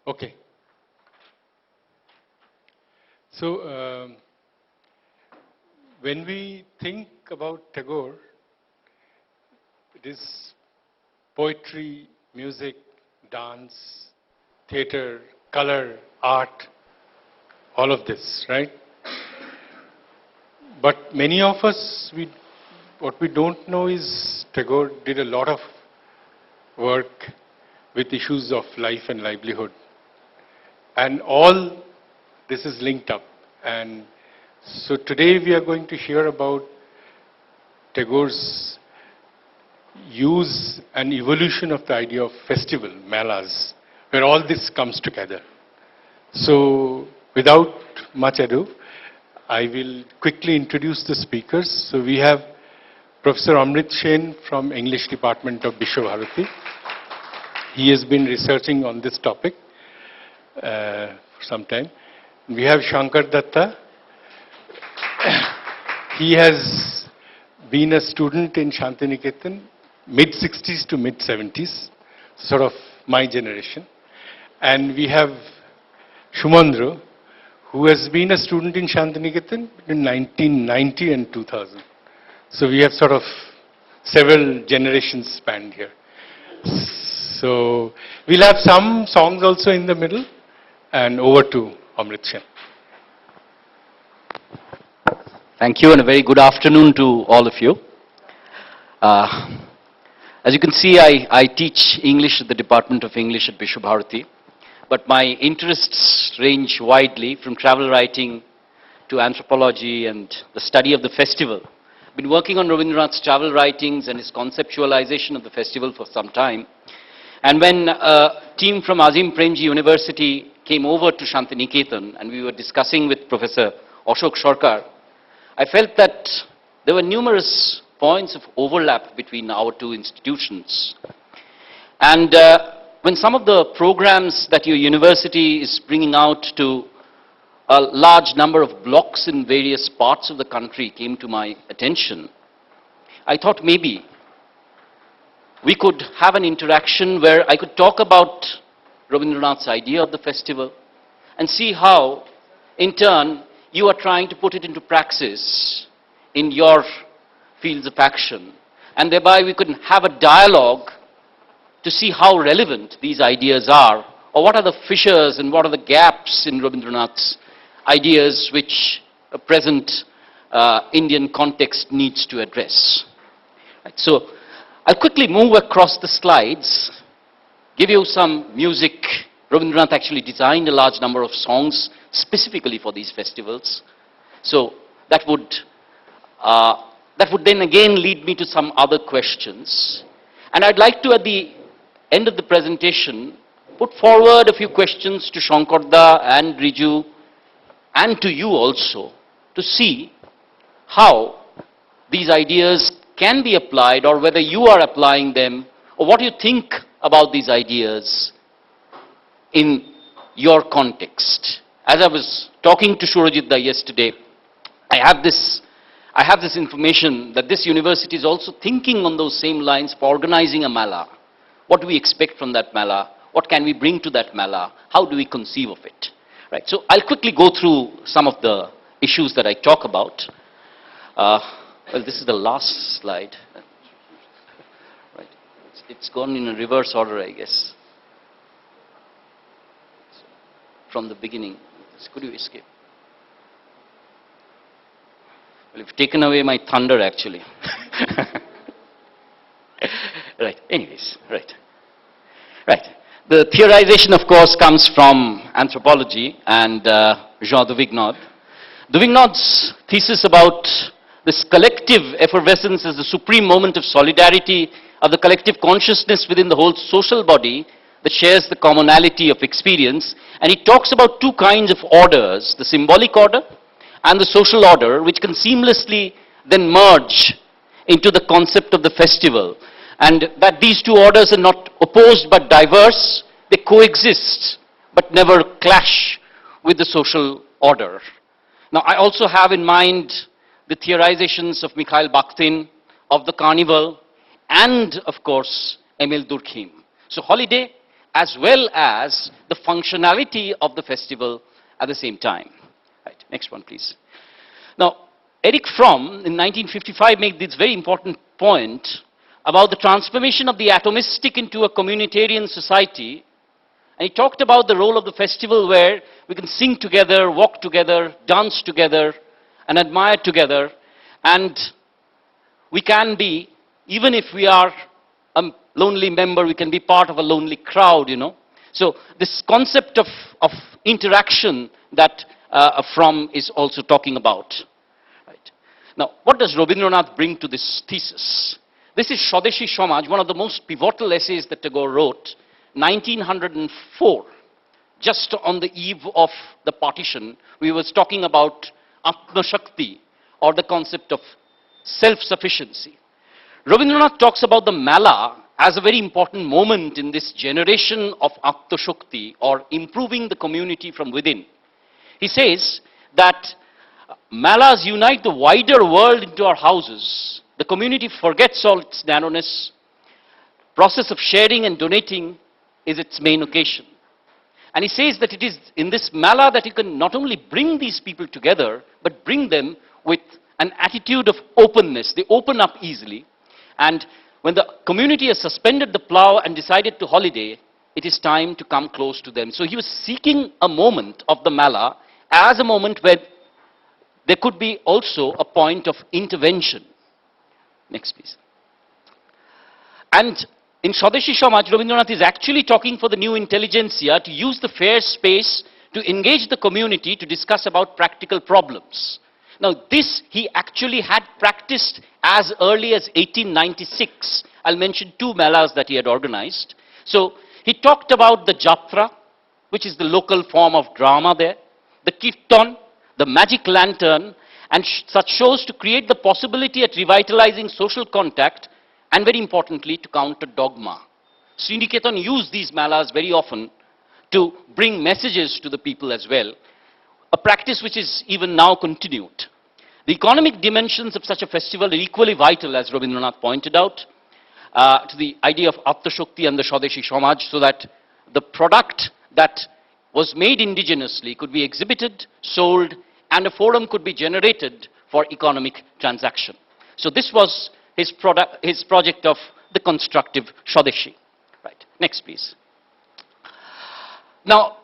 Okay. So, when we think about Tagore, it is poetry, music, dance, theater, color, art, all of this, right? But many of us, what we don't know is Tagore did a lot of work with issues of life and livelihood. And all this is linked up. And so today we are going to hear about Tagore's use and evolution of the idea of festival, melas, where all this comes together. So without much ado, I will quickly introduce the speakers. So we have Professor Amrit Sen from English Department of Vishwabharati. He has been researching on this topic for some time. We have Shankar Datta. He has been a student in Shantiniketan, mid-60s to mid-70s, sort of my generation. And we have Shumandro, who has been a student in Shantiniketan between 1990 and 2000. So we have sort of several generations spanned here. So we'll have some songs also in the middle, and over to Amrit Sen. Thank you, and a very good afternoon to all of you. As you can see, I teach English at the Department of English at Vishwabharati, but my interests range widely from travel writing to anthropology and the study of the festival. I've been working on Rabindranath's travel writings and his conceptualization of the festival for some time. And when a team from Azim Premji University came over to Shantiniketan and we were discussing with Professor Ashok Sarkar, I felt that there were numerous points of overlap between our two institutions. And when some of the programs that your university is bringing out to a large number of blocks in various parts of the country came to my attention, I thought maybe we could have an interaction where I could talk about Rabindranath's idea of the festival and see how, in turn, you are trying to put it into praxis in your fields of action. And thereby we could have a dialogue to see how relevant these ideas are, or what are the fissures and what are the gaps in Rabindranath's ideas which a present Indian context needs to address. Right, so I'll quickly move across the slides, give you some music. Rabindranath actually designed a large number of songs specifically for these festivals. So that would then again lead me to some other questions. And I'd like to, at the end of the presentation, put forward a few questions to Shankarda and Riju and to you also to see how these ideas can be applied, or whether you are applying them, or what you think about these ideas in your context. As I was talking to Surajitda yesterday, I have this information that this university is also thinking on those same lines for organizing a mela. What do we expect from that mela? What can we bring to that mela? How do we conceive of it? Right. So I'll quickly go through some of the issues that I talk about. Well, this is the last slide. Right. It's gone in a reverse order, I guess. From the beginning. Could you escape? Well, you've taken away my thunder, actually. Right. Anyways, right. Right. The theorization, of course, comes from anthropology and Jean Duvignod. Duvignod's thesis about this collective effervescence as the supreme moment of solidarity of the collective consciousness within the whole social body that shares the commonality of experience. And he talks about two kinds of orders, the symbolic order and the social order, which can seamlessly then merge into the concept of the festival. And that these two orders are not opposed but diverse, they coexist but never clash with the social order. Now, I also have in mind the theorizations of Mikhail Bakhtin, of the carnival, and of course, Emil Durkheim. So holiday as well as the functionality of the festival at the same time. Right, next one, please. Now, Erich Fromm in 1955 made this very important point about the transformation of the atomistic into a communitarian society. And he talked about the role of the festival where we can sing together, walk together, dance together, and admire together. And we can be, even if we are a lonely member, we can be part of a lonely crowd, you know. So this concept of interaction that Fromm is also talking about. Right. Now, what does Rabindranath bring to this thesis? This is Swadeshi Samaj, one of the most pivotal essays that Tagore wrote, 1904, just on the eve of the partition. We was talking about Atma Shakti, or the concept of self-sufficiency. Rabindranath talks about the Mela as a very important moment in this generation of Atma Shakti, or improving the community from within. He says that Melas unite the wider world into our houses. The community forgets all its narrowness. Process of sharing and donating is its main occasion. And he says that it is in this Mela that you can not only bring these people together, but bring them with an attitude of openness. They open up easily. And when the community has suspended the plow and decided to holiday, it is time to come close to them. So he was seeking a moment of the Mela as a moment where there could be also a point of intervention. Next, please. And in Swadeshi Samaj, Rabindranath is actually talking for the new intelligentsia to use the fair space to engage the community to discuss about practical problems. Now, this he actually had practiced as early as 1896. I'll mention two Melas that he had organized. So, he talked about the Jatra, which is the local form of drama there, the Kirtan, the magic lantern, and such shows to create the possibility at revitalizing social contact, and very importantly, to counter dogma. Sriniketan used these Melas very often to bring messages to the people as well, a practice which is even now continued. The economic dimensions of such a festival are equally vital, as Rabindranath pointed out, to the idea of Atma Shakti and the Swadeshi Samaj, so that the product that was made indigenously could be exhibited, sold, and a forum could be generated for economic transaction. So this was his project of the constructive Swadeshi. Right. Next, please. Now,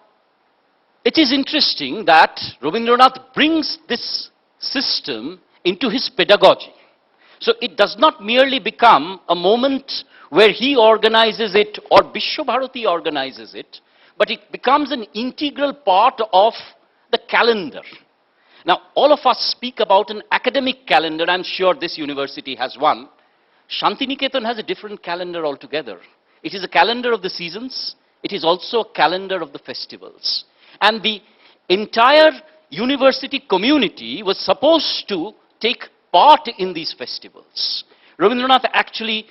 it is interesting that Rabindranath brings this system into his pedagogy. So it does not merely become a moment where he organizes it or Vishwabharati organizes it, but it becomes an integral part of the calendar. Now, all of us speak about an academic calendar. I'm sure this university has one. Shantiniketan has a different calendar altogether. It is a calendar of the seasons. It is also a calendar of the festivals. And the entire university community was supposed to take part in these festivals. Rabindranath actually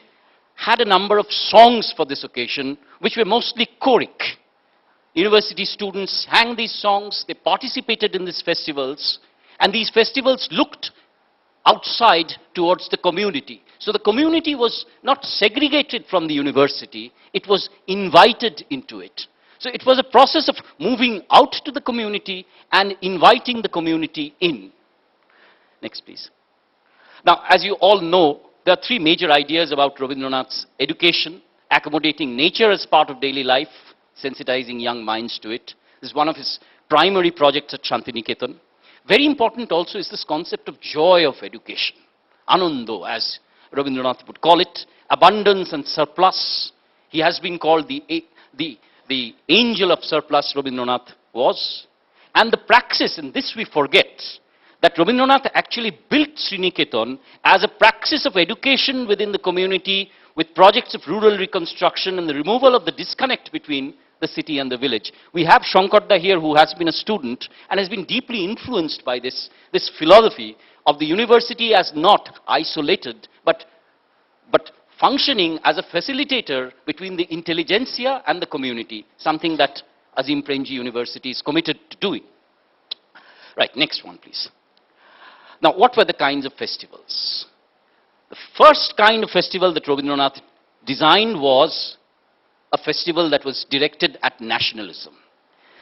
had a number of songs for this occasion, which were mostly choric. University students sang these songs, they participated in these festivals, and these festivals looked outside towards the community. So the community was not segregated from the university, it was invited into it. So it was a process of moving out to the community and inviting the community in. Next, please. Now, as you all know, there are three major ideas about Rabindranath's education: accommodating nature as part of daily life, sensitizing young minds to it. This is one of his primary projects at Shantiniketan. Very important also is this concept of joy of education. Anando, as Rabindranath would call it, abundance and surplus. He has been called the angel of surplus, Rabindranath was. And the praxis, and this we forget, that Rabindranath actually built Sriniketan as a praxis of education within the community, with projects of rural reconstruction and the removal of the disconnect between the city and the village. We have Shankarda here, who has been a student and has been deeply influenced by this philosophy of the university as not isolated, but functioning as a facilitator between the intelligentsia and the community, something that Azim Premji University is committed to doing. Right, next one, please. Now, what were the kinds of festivals? The first kind of festival that Rabindranath designed was a festival that was directed at nationalism.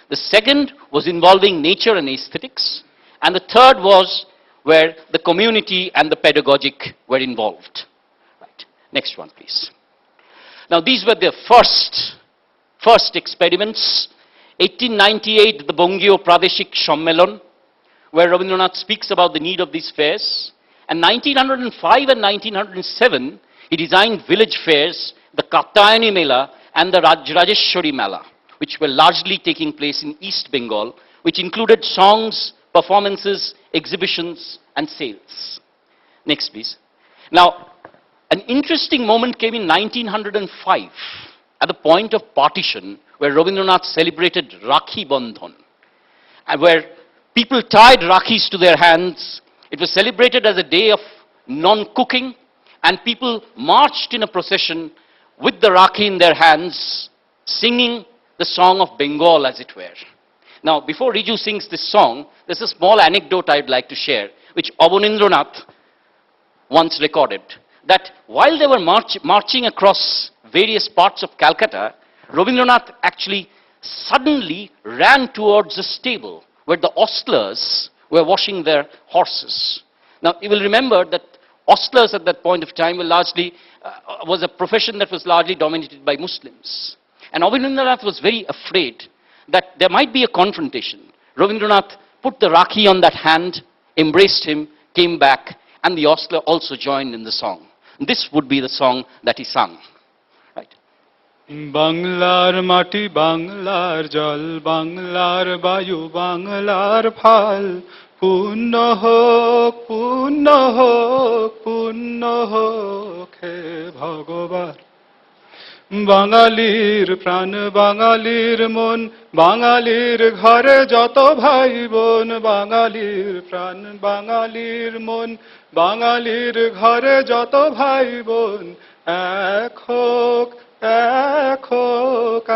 The second was involving nature and aesthetics. And the third was where the community and the pedagogic were involved. Right. Next one, please. Now, these were the first experiments. 1898, the Bongio Pradeshik Sammelon, where Rabindranath speaks about the need of these fairs. And 1905 and 1907, he designed village fairs, the Katyayani Mela and the Rajeshwari Mela, which were largely taking place in East Bengal, which included songs, performances, exhibitions, and sales. Next, please. Now, an interesting moment came in 1905, at the point of partition, where Rabindranath celebrated Rakhi Bandhan, and where people tied Rakhis to their hands. It was celebrated as a day of non-cooking, and people marched in a procession with the Rakhi in their hands, singing the song of Bengal, as it were. Now, before Riju sings this song, there's a small anecdote I'd like to share, which Rabindranath once recorded, that while they were marching across various parts of Calcutta, Rabindranath actually suddenly ran towards a stable where the ostlers were washing their horses. Now, you will remember that ostlers at that point of time were largely, was a profession that was largely dominated by Muslims. And Rabindranath was very afraid that there might be a confrontation. Rabindranath put the Rakhi on that hand, embraced him, came back, and the ostler also joined in the song. This would be the song that he sang. Right. Banglar mati, Banglar jal, Banglar bayu, Banglar phal, punno hok, punno hok, punno hok, he Bhagavan. বাঙালির প্রাণ বাঙালির মন বাঙালির ঘরে যত ভাই বোন বাঙালির প্রাণ বাঙালির মন বাঙালির ঘরে যত ভাই বোন এক হোক এক হোক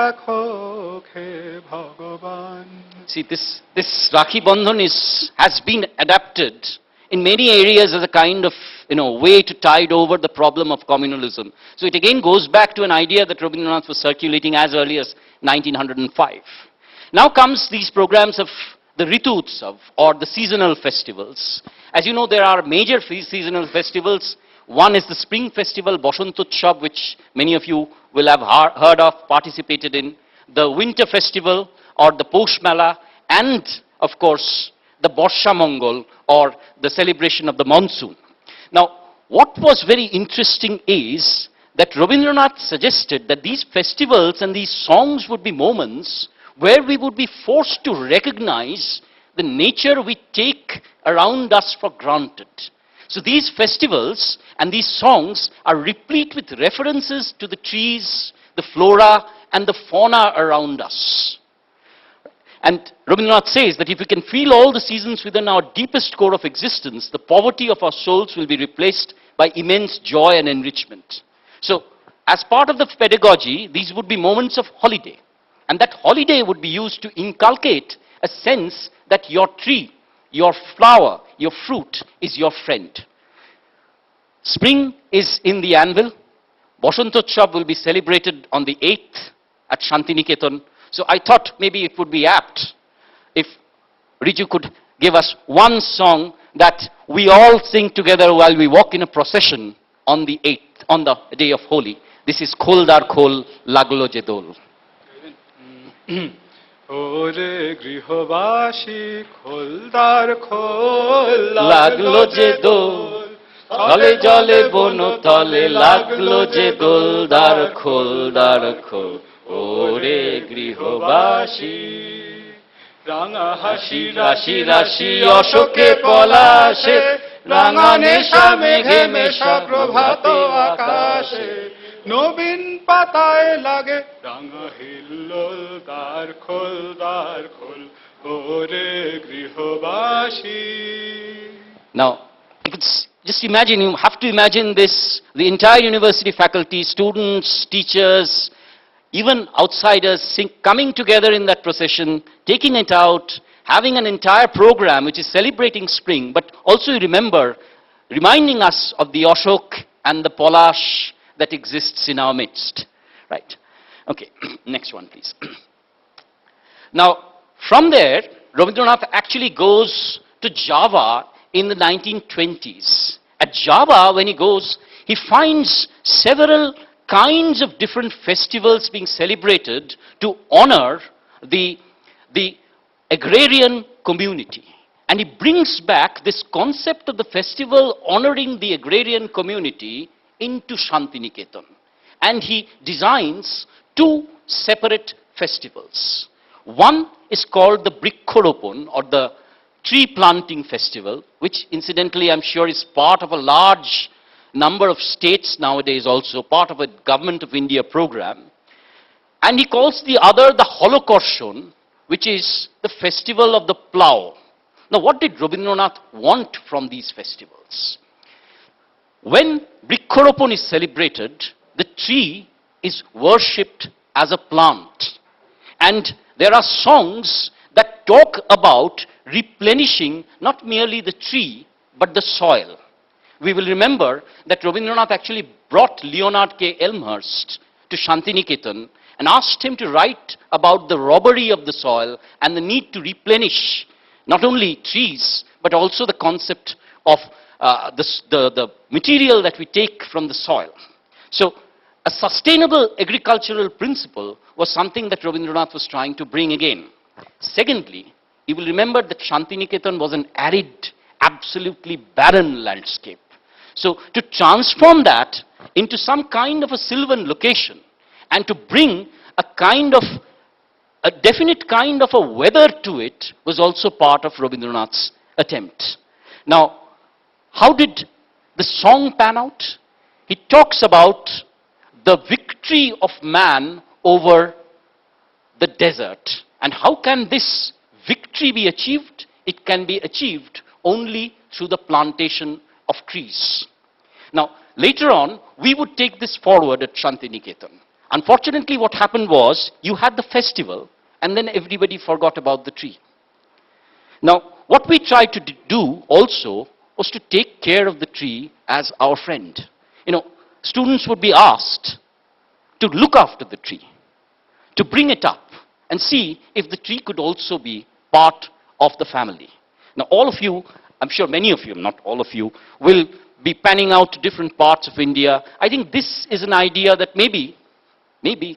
এক হোক হে ভগবান. See, this Rakhi Bandhan has been adapted in many areas as a kind of way to tide over the problem of communalism. So it again goes back to an idea that Rabindranath was circulating as early as 1905. Now comes these programs of the Ritu Utsav, or the seasonal festivals. As you know, there are major seasonal festivals. One is the spring festival, Bashant Utsav, which many of you will have heard of, participated in. The winter festival, or the Posh Mela, and of course, the Borsha Mongol, or the celebration of the monsoon. Now, what was very interesting is that Rabindranath suggested that these festivals and these songs would be moments where we would be forced to recognize the nature we take around us for granted. So these festivals and these songs are replete with references to the trees, the flora, and the fauna around us. And Rabindranath says that if we can feel all the seasons within our deepest core of existence, the poverty of our souls will be replaced by immense joy and enrichment. So, as part of the pedagogy, these would be moments of holiday. And that holiday would be used to inculcate a sense that your tree, your flower, your fruit is your friend. Spring is in the anvil. Bashantotsav will be celebrated on the 8th at Shantiniketan. So I thought maybe it would be apt if Riju could give us one song that we all sing together while we walk in a procession on the 8th, on the day of Holi. This is Khol Dar Khol, Laglo Je Dol. ওরে গৃহবাসী খোলদার খোল লাগলো যে দোল, তলে জলে বন তলে লাগলো যে দোল, দ্বার খোল দ্বার খোল, ওরে গৃহবাসী। রাঙা হাসি রাশি রাশি অশোকে পলাশে, রাঙা নেশা মেঘে মেশা প্রভাত আকাশে, নবীন পাতায় লাগে রাঙা হিল্লোল, দ্বার খোল ওরে গৃহবাসী. Now, you could just imagine, you have to imagine this, the entire university faculty, students, teachers, even outsiders coming together in that procession, taking it out, having an entire program which is celebrating spring, but also remember, reminding us of the Ashok and the Polash that exists in our midst. Right. Okay, next one, please. Now, from there, Rabindranath actually goes to Java in the 1920s. At Java, when he goes, he finds several kinds of different festivals being celebrated to honor the agrarian community. And he brings back this concept of the festival honoring the agrarian community into Shantiniketan. And he designs two separate festivals. One is called the Briksharopon, or the tree planting festival, which incidentally I'm sure is part of a large number of states nowadays, also part of a Government of India program. And he calls the other the Holokorshon, which is the festival of the plough. Now, what did Rabindranath want from these festivals? When Briksharopon is celebrated, the tree is worshipped as a plant. And there are songs that talk about replenishing not merely the tree, but the soil. We will remember that Rabindranath actually brought Leonard K. Elmhirst to Shantiniketan and asked him to write about the robbery of the soil and the need to replenish not only trees, but also the concept of the material that we take from the soil. So, a sustainable agricultural principle was something that Rabindranath was trying to bring again. Secondly, you will remember that Shantiniketan was an arid, absolutely barren landscape. So, to transform that into some kind of a sylvan location and to bring a definite kind of a weather to it was also part of Rabindranath's attempt. Now, how did the song pan out? He talks about the victory of man over the desert. And how can this victory be achieved? It can be achieved only through the plantation of trees. Now, later on, we would take this forward at Shantiniketan. Unfortunately, what happened was, you had the festival, and then everybody forgot about the tree. Now, what we tried to do also was to take care of the tree as our friend. You know, students would be asked to look after the tree, to bring it up, and see if the tree could also be part of the family. Now, all of you, I'm sure many of you, not all of you, will be panning out to different parts of India. I think this is an idea that maybe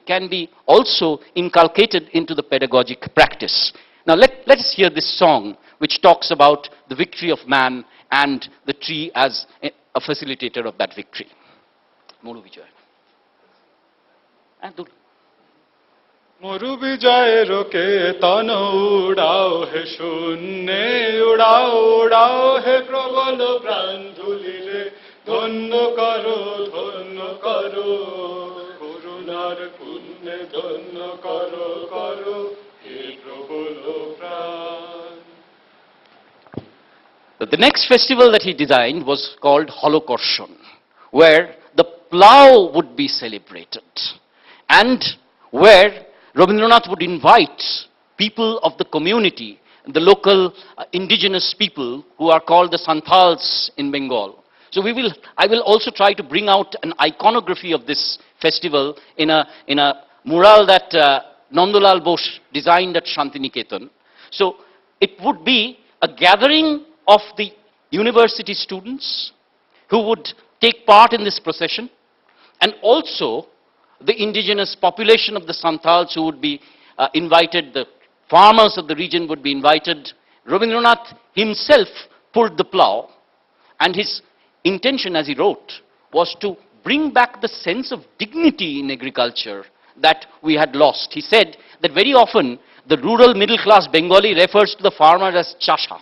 can be also inculcated into the pedagogic practice. Now, let us hear this song, which talks about the victory of man and the tree as a facilitator of that victory. Moru Vijay. মরু বিজয়ের কেতন উড়াও হে শূন্যে উড়াও উড়াও হে প্রবল প্রাণ ধুলিরে ধন্য করো করুণার পুণ্যে ধন্য করো করো হে প্রবল প্রাণ. The next festival that he designed was called Holokorshon, where the plough would be celebrated, and where Rabindranath would invite people of the community, the local indigenous people who are called the Santals in Bengal. So I will also try to bring out an iconography of this festival in a mural that Nandalal Bose designed at Shantiniketan. So it would be a gathering of the university students who would take part in this procession, and also the indigenous population of the Santals who would be invited, the farmers of the region would be invited. Rabindranath himself pulled the plough, and his intention, as he wrote, was to bring back the sense of dignity in agriculture that we had lost. He said that very often the rural middle class Bengali refers to the farmer as Chasha,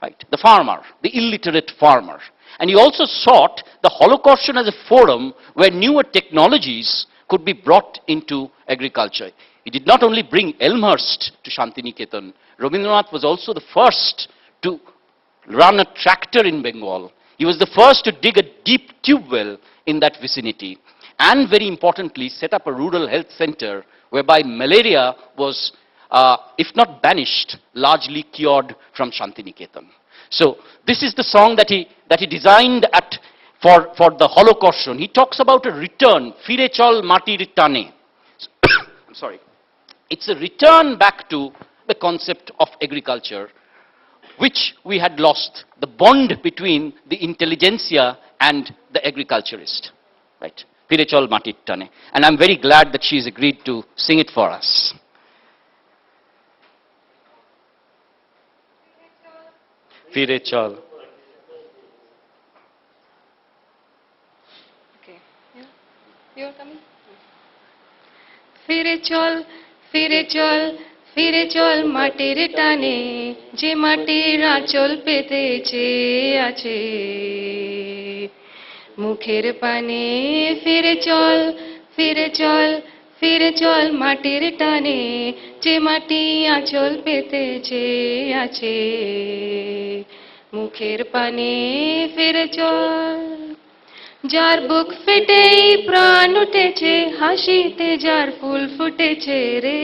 right? The farmer, the illiterate farmer. And he also sought the Holokorshon as a forum where newer technologies could be brought into agriculture. He did not only bring Elmhirst to Shantiniketan, Rabindranath was also the first to run a tractor in Bengal. He was the first to dig a deep tube well in that vicinity, and very importantly, set up a rural health center whereby malaria was, if not banished, largely cured from Shantiniketan. So this is the song that he designed for the Holokorshon. He talks about a return, Fire chol matir tane. I'm sorry, it's a return back to the concept of agriculture, which we had lost, the bond between the intelligentsia and the agriculturist. Right? Fire chol matir tane. And I'm very glad that she's agreed to sing it for us. Fire chol. Okay. Yeah. You're coming? ফিরে চল ফিরে চল ফিরে চল মাটির টানে যে মাটির আঁচল পেতে চেয়ে আছে মুখের পানে ফিরে চল ফিরে চল ফিরে চল মাটির টানে যে মাটি আঁচল পেতে চেয়ে আছে মুখের পানে ফিরে চল যার বুক ফেটেই প্রাণ উঠেছে হাসিতে যার ফুল ফুটেছে রে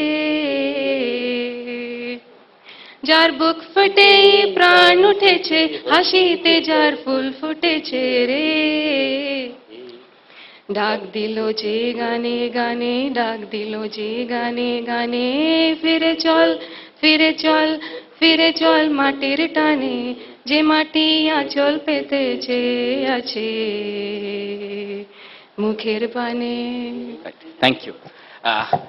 যার বুক ফেটেই প্রাণ উঠেছে হাসিতে যার ফুল ফুটেছে রে ডাক দিল যে গানে গানে ডাক দিল যে গানে গানে ফিরে চল ফিরে চল ফিরে চল মাটির টানে যে মাটি আঁচল পেতেছে আছে মুখের পানে Thank you.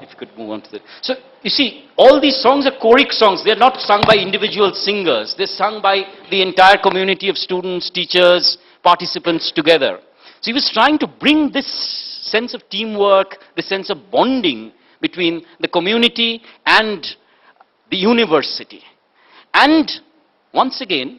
If you could move on to the... So, you see, all these songs are choric songs. They're not sung by individual singers. They're sung by the entire community of students, teachers, participants together. So he was trying to bring this sense of teamwork, the sense of bonding between the community and the university. And once again,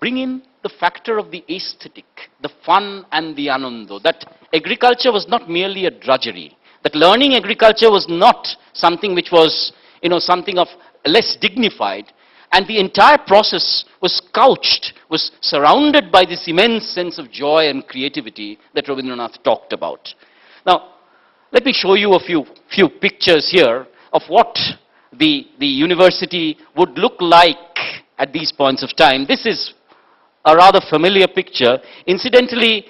bring in the factor of the aesthetic, the fun and the anando, that agriculture was not merely a drudgery, that learning agriculture was not something which was, something of less dignified, and the entire process was couched, was surrounded by this immense sense of joy and creativity that Rabindranath talked about. Now, let me show you a few pictures here of what the university would look like at these points of time. This is a rather familiar picture. Incidentally,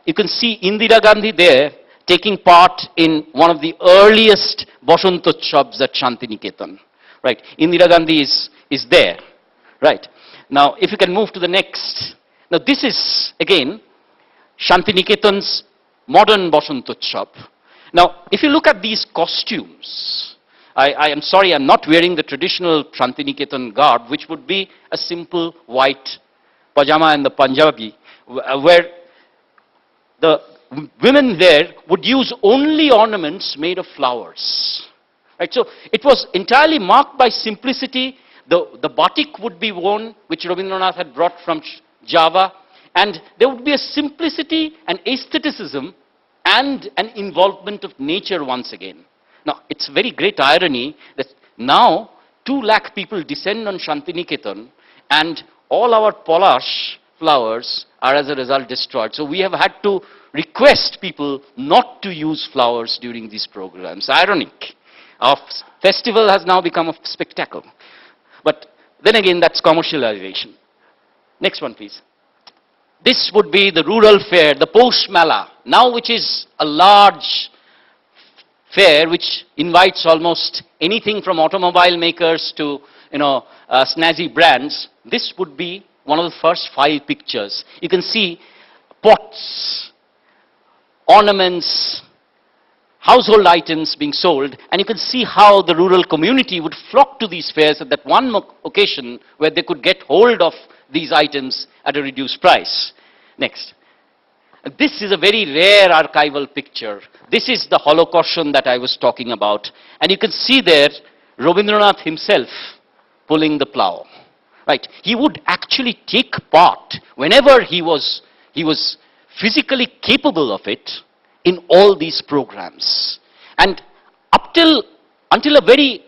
you can see Indira Gandhi there taking part in one of the earliest Basantotsav at Shantiniketan. Right? Indira Gandhi is there. Right? Now, if you can move to the next. Now, this is, again, Shantiniketan's modern Basantotsav. Now, if you look at these costumes, I am sorry, I'm not wearing the traditional Shantiniketan garb, which would be a simple white pajama and the Punjabi, where the women there would use only ornaments made of flowers. Right? So it was entirely marked by simplicity. The batik would be worn, which Rabindranath had brought from Java, and there would be a simplicity and aestheticism and an involvement of nature once again. Now, it's very great irony that now 2 lakh people descend on Shantiniketan and all our polash flowers are as a result destroyed. So we have had to request people not to use flowers during these programs. Ironic. Our festival has now become a spectacle. But then again, that's commercialization. Next one, please. This would be the rural fair, the Posh Mela, now which is a large fair which invites almost anything from automobile makers to, snazzy brands. This would be one of the first 5 pictures. You can see pots, ornaments, household items being sold, and you can see how the rural community would flock to these fairs at that one occasion where they could get hold of these items at a reduced price. Next. This is a very rare archival picture. This is the holocaution that I was talking about. And you can see there Rabindranath himself pulling the plow. Right? He would actually take part whenever he was physically capable of it in all these programs. And until a very,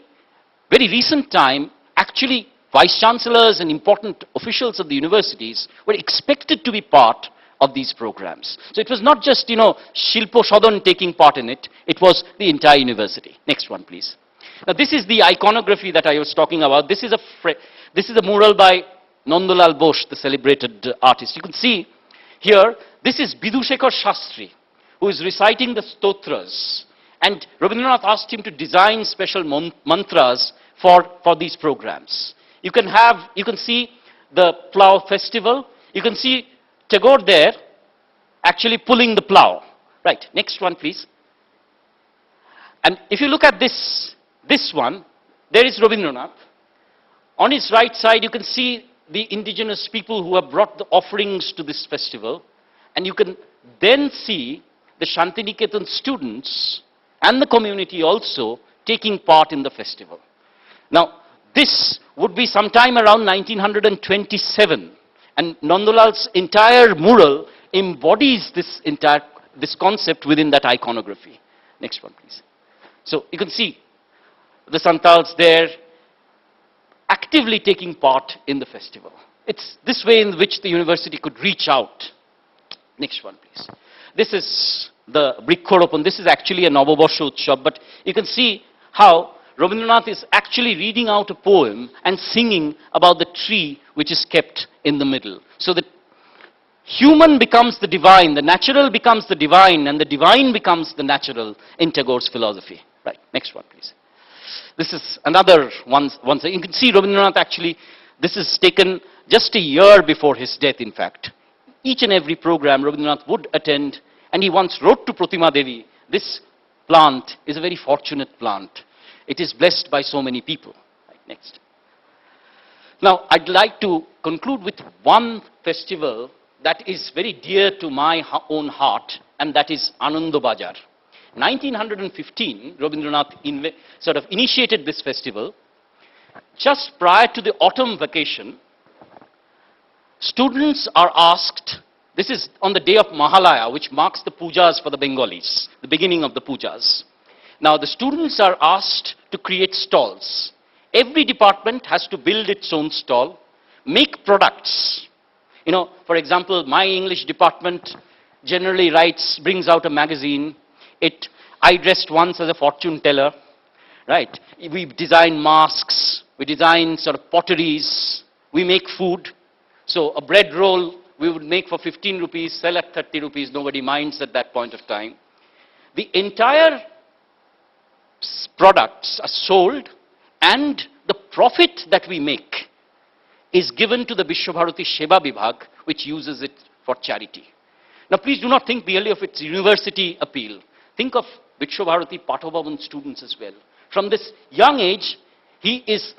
very recent time, actually vice-chancellors and important officials of the universities were expected to be part of these programs. So it was not just, Shilpo Shodhan taking part in it, it was the entire university. Next one, please. Now this is the iconography that I was talking about. This is a mural by Nandalal Bose, the celebrated artist. You can see here, this is Bidushekar Shastri, who is reciting the stotras. And Rabindranath asked him to design special mantras for these programs. You can see the plough festival. You can see Tagore there actually pulling the plough. Right, next one please. And if you look at this one, there is Rabindranath. On his right side, you can see the indigenous people who have brought the offerings to this festival. And you can then see the Shantiniketan students and the community also taking part in the festival. Now, this would be sometime around 1927. And Nandalal's entire mural embodies this concept within that iconography. Next one, please. So you can see the Santals there actively taking part in the festival. It's this way in which the university could reach out. Next one, please. This is the Brikkhoropan. This is actually a Navabarsha Utsav, but you can see how Rabindranath is actually reading out a poem and singing about the tree which is kept in the middle. So the human becomes the divine, the natural becomes the divine, and the divine becomes the natural in Tagore's philosophy. Right, next one, please. This is another one. You can see Rabindranath actually, this is taken just a year before his death, in fact. Each and every program Rabindranath would attend, and he once wrote to Pratima Devi, this plant is a very fortunate plant. It is blessed by so many people. Right, next. Now, I'd like to conclude with one festival that is very dear to my own heart, and that is Ananda Bajar. 1915, Rabindranath sort of initiated this festival. Just prior to the autumn vacation, students are asked, this is on the day of Mahalaya, which marks the pujas for the Bengalis, the beginning of the pujas. Now, the students are asked to create stalls. Every department has to build its own stall, make products. You know, for example, my English department generally brings out a magazine. I dressed once as a fortune teller, right? We design masks, we design sort of potteries, we make food. So a bread roll we would make for 15 rupees, sell at 30 rupees, nobody minds at that point of time. The entire products are sold, and the profit that we make is given to the Vishwabharati Sheba Vibhag, which uses it for charity. Now please do not think merely of its university appeal. Think of Vishwabharati Pathabhavan students as well. From this young age, he is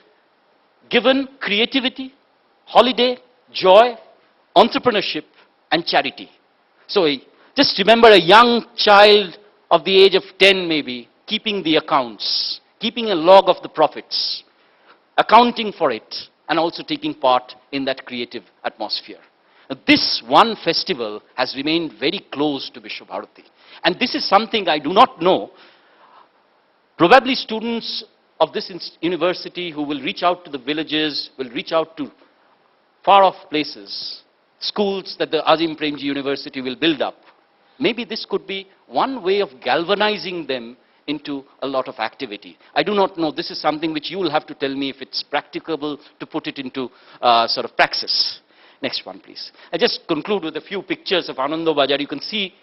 given creativity, holiday, joy, entrepreneurship, and charity. So just remember a young child of the age of 10 maybe, keeping the accounts, keeping a log of the profits, accounting for it, and also taking part in that creative atmosphere. Now, this one festival has remained very close to Vishwabharati. And this is something I do not know. Probably students of this university who will reach out to the villages, will reach out to far-off places, schools that the Azim Premji University will build up. Maybe this could be one way of galvanizing them into a lot of activity. I do not know. This is something which you will have to tell me if it's practicable to put it into sort of praxis. Next one, please. I just conclude with a few pictures of Ananda Bajar. You can see,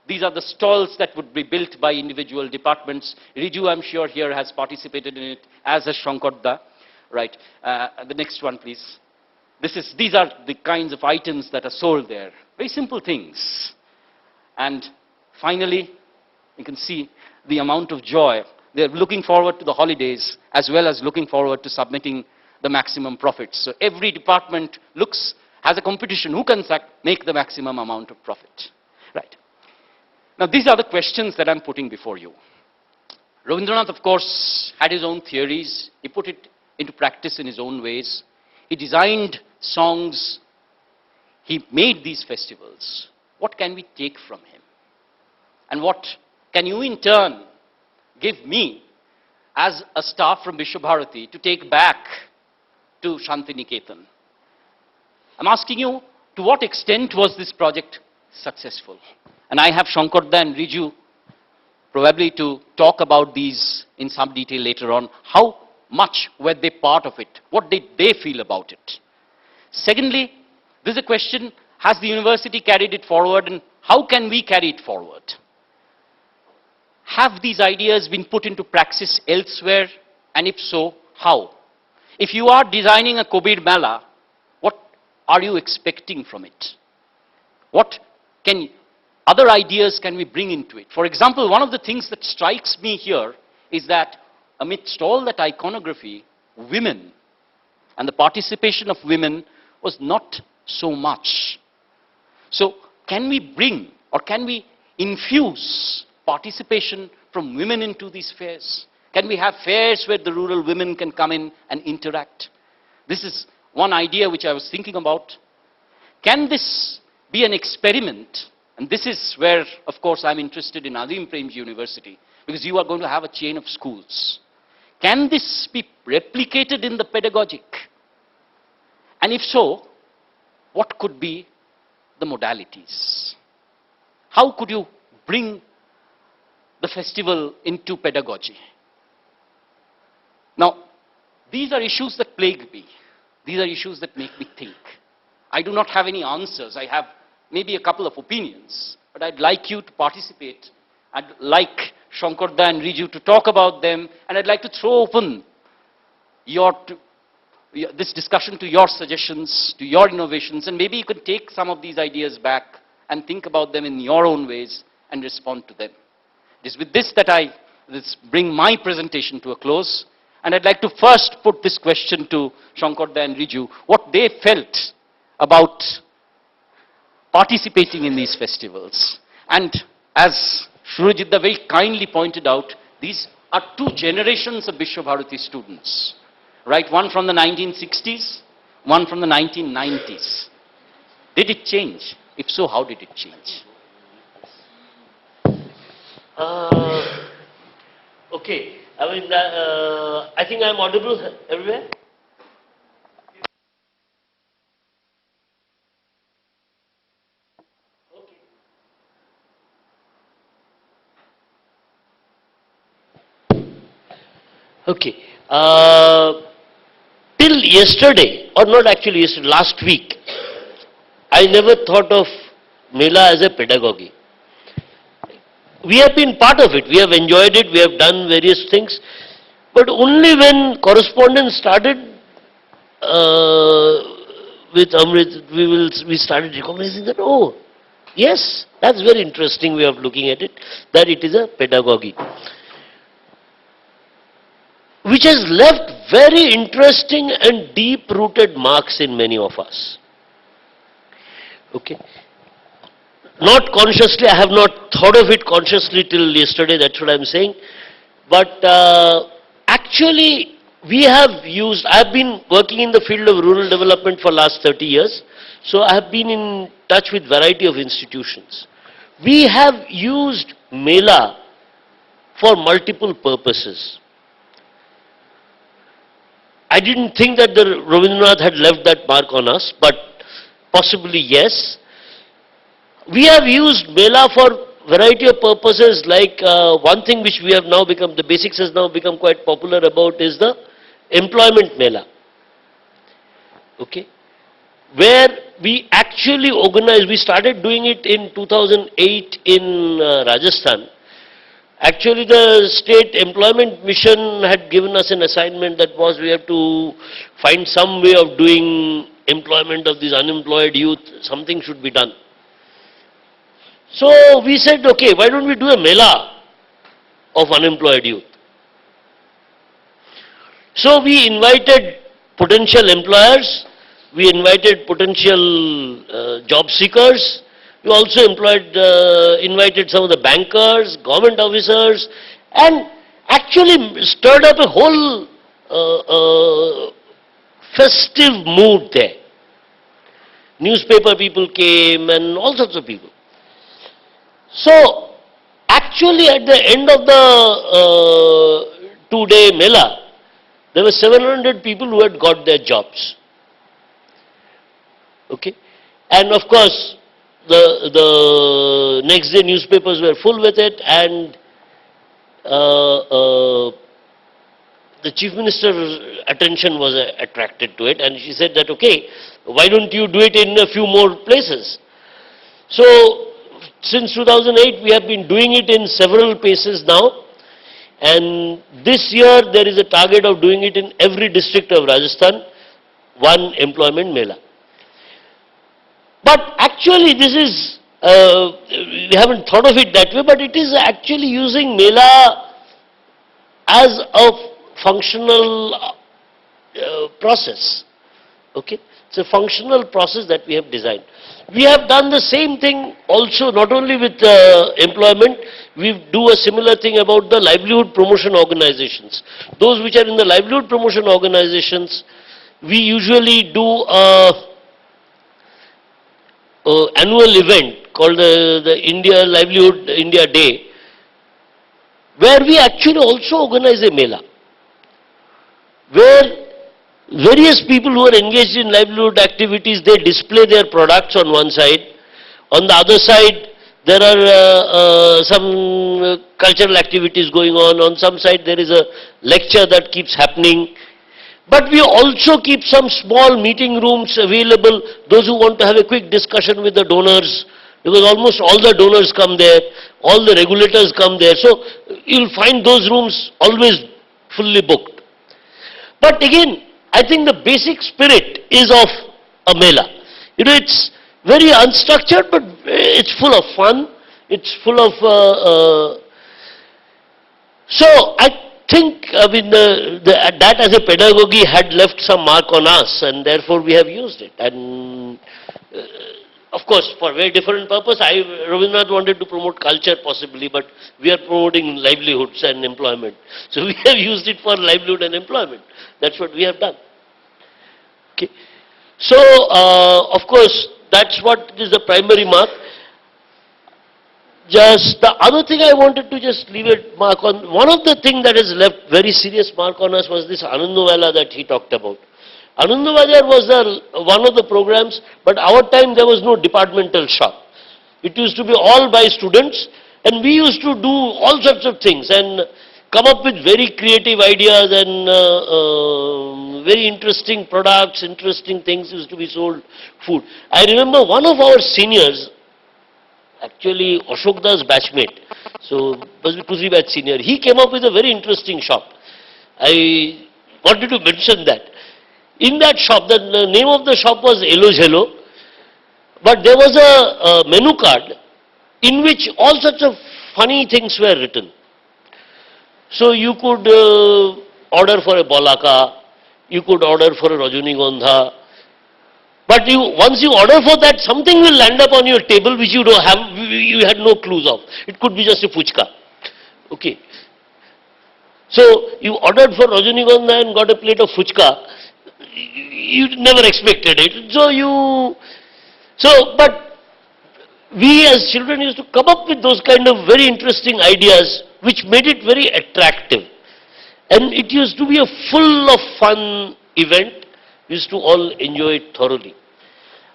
these are the stalls that would be built by individual departments. Riju, I'm sure, here has participated in it, as has Shankarda. Right. The next one, please. These are the kinds of items that are sold there. Very simple things. And finally, you can see the amount of joy. They're looking forward to the holidays as well as looking forward to submitting the maximum profits. So every department has a competition. Who can make the maximum amount of profit? Right. Now, these are the questions that I'm putting before you. Rabindranath, of course, had his own theories. He put it into practice in his own ways. He designed songs. He made these festivals. What can we take from him? And what can you in turn give me as a staff from Vishwabharati to take back to Shantiniketan? I'm asking you, to what extent was this project successful? And I have Shankarda and Riju probably to talk about these in some detail later on. How much were they part of it? What did they feel about it? Secondly, there's a question, has the university carried it forward, and how can we carry it forward? have these ideas been put into practice elsewhere? And if so, how? If you are designing a Kabir Mela, what are you expecting from it? What other ideas can we bring into it? For example, one of the things that strikes me here is that amidst all that iconography, women and the participation of women was not so much. So can we bring or can we infuse participation from women into these fairs? Can we have fairs where the rural women can come in and interact? This is one idea which I was thinking about. Can this be an experiment? And this is where, of course, I'm interested in Azim Premji University, because you are going to have a chain of schools. Can this be replicated in the pedagogic? And if so, what could be the modalities? How could you bring the festival into pedagogy? Now, these are issues that plague me. These are issues that make me think. I do not have any answers. I have maybe a couple of opinions, but I'd like you to participate. I'd like Shankarda and Riju to talk about them, and I'd like to throw open this discussion to your suggestions, to your innovations, and maybe you can take some of these ideas back and think about them in your own ways and respond to them. It is with this that I bring my presentation to a close. And I'd like to first put this question to Shankarda and Riju, what they felt about participating in these festivals. And as Shurajidda very kindly pointed out, these are two generations of Vishwabharati students, right? One from the 1960s, one from the 1990s. Did it change? If so, how did it change? Okay. I mean, I think I'm audible everywhere. Okay. Till yesterday, or not actually yesterday, last week, I never thought of Mela as a pedagogy. We have been part of it, we have enjoyed it, we have done various things, but only when correspondence started with Amrit, we started recognizing that, oh, yes, that's very interesting way of looking at it, that it is a pedagogy. Which has left very interesting and deep-rooted marks in many of us. Okay. Not consciously, I have not thought of it consciously till yesterday, that's what I'm saying. But actually, we have used, I have been working in the field of rural development for last 30 years. So I have been in touch with variety of institutions. We have used Mela for multiple purposes. I didn't think that the Rabindranath had left that mark on us, but possibly yes. We have used Mela for variety of purposes, like one thing which we have now become, the basics has now become quite popular about is the employment Mela. Okay. Where we actually organized, we started doing it in 2008 in Rajasthan. Actually, the state employment mission had given us an assignment that was we have to find some way of doing employment of these unemployed youth, something should be done. So we said, okay, why don't we do a Mela of unemployed youth? So we invited potential employers, we invited potential job seekers, we also invited some of the bankers, government officers, and actually stirred up a whole festive mood there. Newspaper people came and all sorts of people. So, actually at the end of the 2-day Mela, there were 700 people who had got their jobs. Okay? And of course, the next day newspapers were full with it, and the Chief Minister's attention was attracted to it, and she said that, okay, why don't you do it in a few more places? So, since 2008, we have been doing it in several places now. And this year, there is a target of doing it in every district of Rajasthan, one employment Mela. But actually, this is, we haven't thought of it that way, but it is actually using Mela as a functional process. Okay? It's a functional process that we have designed. We have done the same thing also, not only with employment, we do a similar thing about the livelihood promotion organizations. Those which are in the livelihood promotion organizations, we usually do a annual event called the India Livelihood India Day, where we actually also organize a Mela, where various people who are engaged in livelihood activities, they display their products on one side. On the other side, there are some cultural activities going on. On some side, there is a lecture that keeps happening. But we also keep some small meeting rooms available, those who want to have a quick discussion with the donors, because almost all the donors come there, all the regulators come there. So you'll find those rooms always fully booked. But again, I think the basic spirit is of a Mela. You know, it's very unstructured, but it's full of fun. It's full of... so I think, I mean, that as a pedagogy had left some mark on us, and therefore we have used it. And of course, for a very different purpose. Rabindranath wanted to promote culture possibly, but we are promoting livelihoods and employment. So we have used it for livelihood and employment. That's what we have done. Okay. So, of course, that's what is the primary mark. Just the other thing I wanted to just leave a mark on, one of the things that has left very serious mark on us was this Anandavela that he talked about. Anandavela was one of the programs, but our time there was no departmental shop. It used to be all by students, and we used to do all sorts of things and come up with very creative ideas and very interesting products, interesting things used to be sold, food. I remember one of our seniors, actually Ashokda's batchmate, so Pusri batch senior, he came up with a very interesting shop. I wanted to mention that. In that shop, the name of the shop was Elo Jello, but there was a menu card in which all sorts of funny things were written. So you could order for a bolaka, you could order for a Rajunigandha, but once you order for that, something will land up on your table which you don't have, you had no clues of. It could be just a fuchka. Okay. So you ordered for Rajunigandha and got a plate of fuchka. You never expected it. But we as children used to come up with those kind of very interesting ideas which made it very attractive. And it used to be a full of fun event. We used to all enjoy it thoroughly.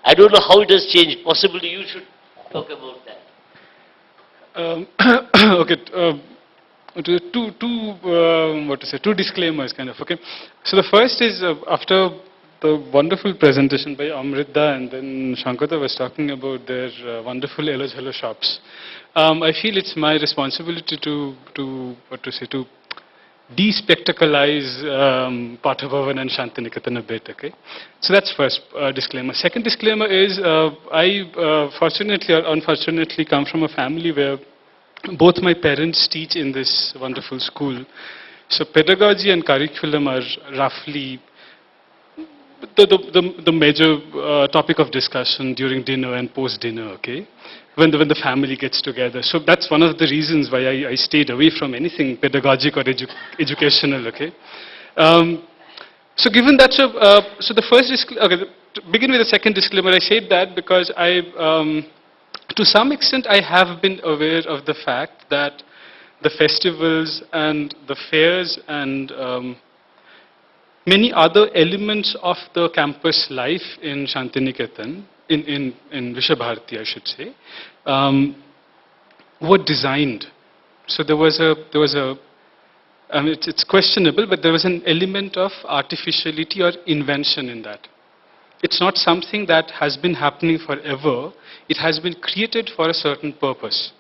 I don't know how it has changed. Possibly you should talk about that. Okay. Two disclaimers kind of, okay. So the first is after the wonderful presentation by Amrit and then Shankata was talking about their wonderful Elo Jello shops. I feel it's my responsibility to de-spectacleize Patha Bhavan and Shantiniketan a bit, okay. So that's first disclaimer. Second disclaimer is I fortunately or unfortunately come from a family where both my parents teach in this wonderful school. So pedagogy and curriculum are roughly the major topic of discussion during dinner and post-dinner, okay? When the family gets together. So that's one of the reasons why I stayed away from anything pedagogic or educational, okay? So given that, so the first, okay, to begin with the second disclaimer, I said that because to some extent, I have been aware of the fact that the festivals and the fairs and many other elements of the campus life in Shantiniketan, in Vishabharati, I should say, were designed. So there was a I mean, it's questionable, but there was an element of artificiality or invention in that. it's not something that has been happening forever. It has been created for a certain purpose.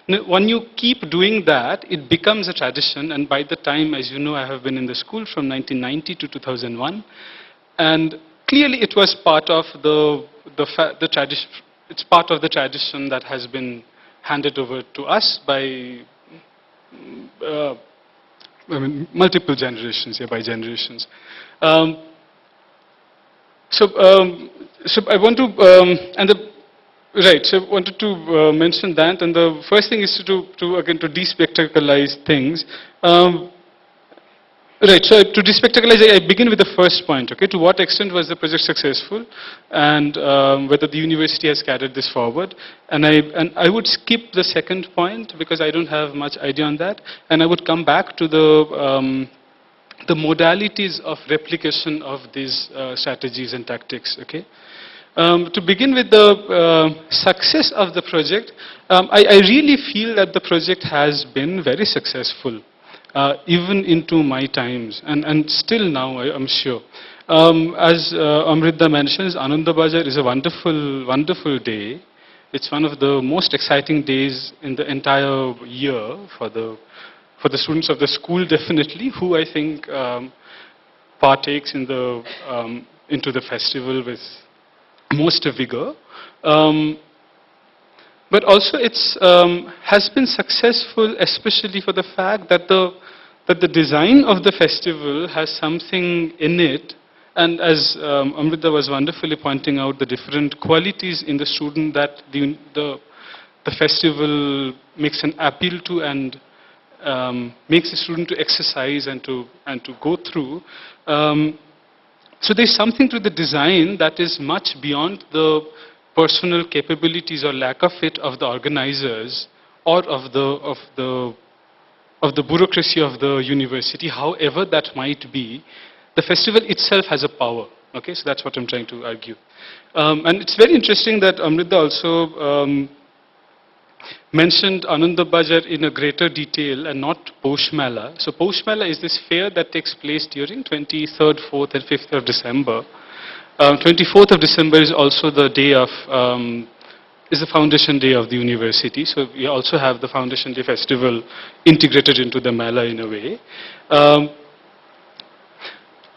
Now, when you keep doing that, it becomes a tradition, and by the time, as you know, I have been in the school from 1990 to 2001, and clearly it was part of the tradition. It's part of the tradition that has been handed over to us by multiple generations, by generations. So I want to, so I wanted to mention that, and the first thing is to despectacularize things. So to despectacularize, I begin with the first point, okay? To what extent was the project successful, and whether the university has carried this forward. And I would skip the second point because I don't have much idea on that, and I would come back to the modalities of replication of these strategies and tactics, okay? To begin with the success of the project, I really feel that the project has been very successful. Even into my times, and still now, I'm sure. As Amrita mentions, Ananda Bajar is a wonderful, wonderful day. It's one of the most exciting days in the entire year for the students of the school, definitely, who I think partakes in into the festival with most vigor. But also it has been successful, especially for the fact that the design of the festival has something in it, and as Amrita was wonderfully pointing out, the different qualities in the student that the festival makes an appeal to and makes the student to exercise and to go through. So there's something to the design that is much beyond the personal capabilities or lack of it of the organizers or of the bureaucracy of the university, however that might be. The festival itself has a power. Okay, so that's what I'm trying to argue. And it's very interesting that Amrita also mentioned Ananda Bajar in a greater detail and not Posh Mela. So Posh Mela is this fair that takes place during 23rd, 4th and 5th of December. 24th of December is also the day of, is the foundation day of the university. So we also have the Foundation Day festival integrated into the Mela in a way.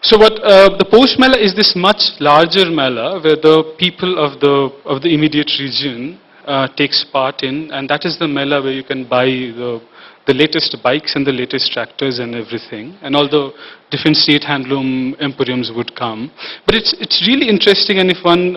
So what the Posh Mela is this much larger Mela where the people of the immediate region takes part in, and that is the Mela where you can buy the latest bikes and the latest tractors and everything, and all the different state handloom emporiums would come. But it's really interesting, and if one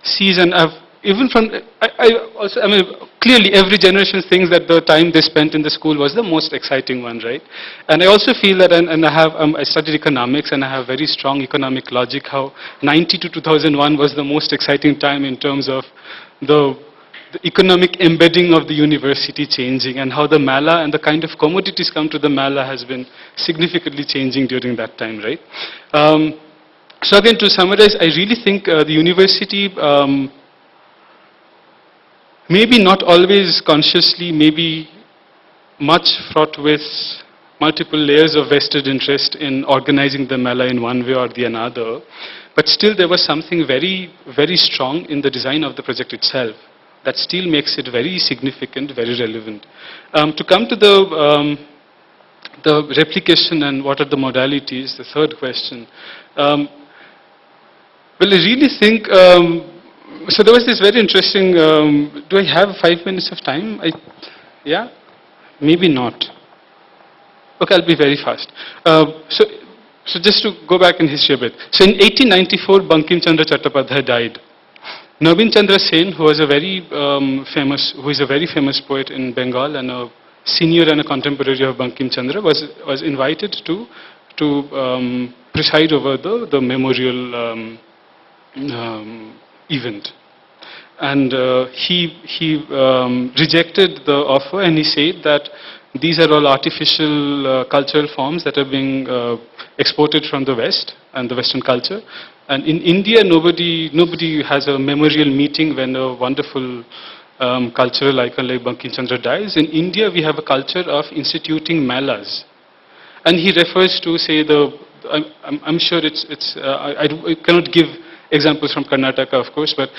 sees, and even from, I mean, clearly every generation thinks that the time they spent in the school was the most exciting one, right? And I also feel that, and I studied economics, and I have very strong economic logic, how 90 to 2001 was the most exciting time in terms of the economic embedding of the university changing, and how the Mela and the kind of commodities come to the Mela has been significantly changing during that time, right? So again, to summarize, I really think the university, maybe not always consciously, maybe much fraught with multiple layers of vested interest in organizing the Mela in one way or the another, but still there was something very, very strong in the design of the project itself that still makes it very significant, very relevant. To come to the replication and what are the modalities, the third question. Well, I really think, so there was this very interesting, do I have 5 minutes of time? Yeah? Maybe not. Okay, I'll be very fast. So just to go back in history a bit. So in 1894, Bankim Chandra Chattopadhyay died. Rabindranath Chandra Sen, who is a very famous poet in Bengal and a senior and a contemporary of Bankim Chandra, was invited to preside over the memorial event. And he rejected the offer, and he said that these are all artificial cultural forms that are being exported from the West and the Western culture. And in India, nobody has a memorial meeting when a wonderful cultural icon like Bankim Chandra dies. In India, we have a culture of instituting melas. And he refers to, say, I'm sure I cannot give examples from Karnataka, of course, but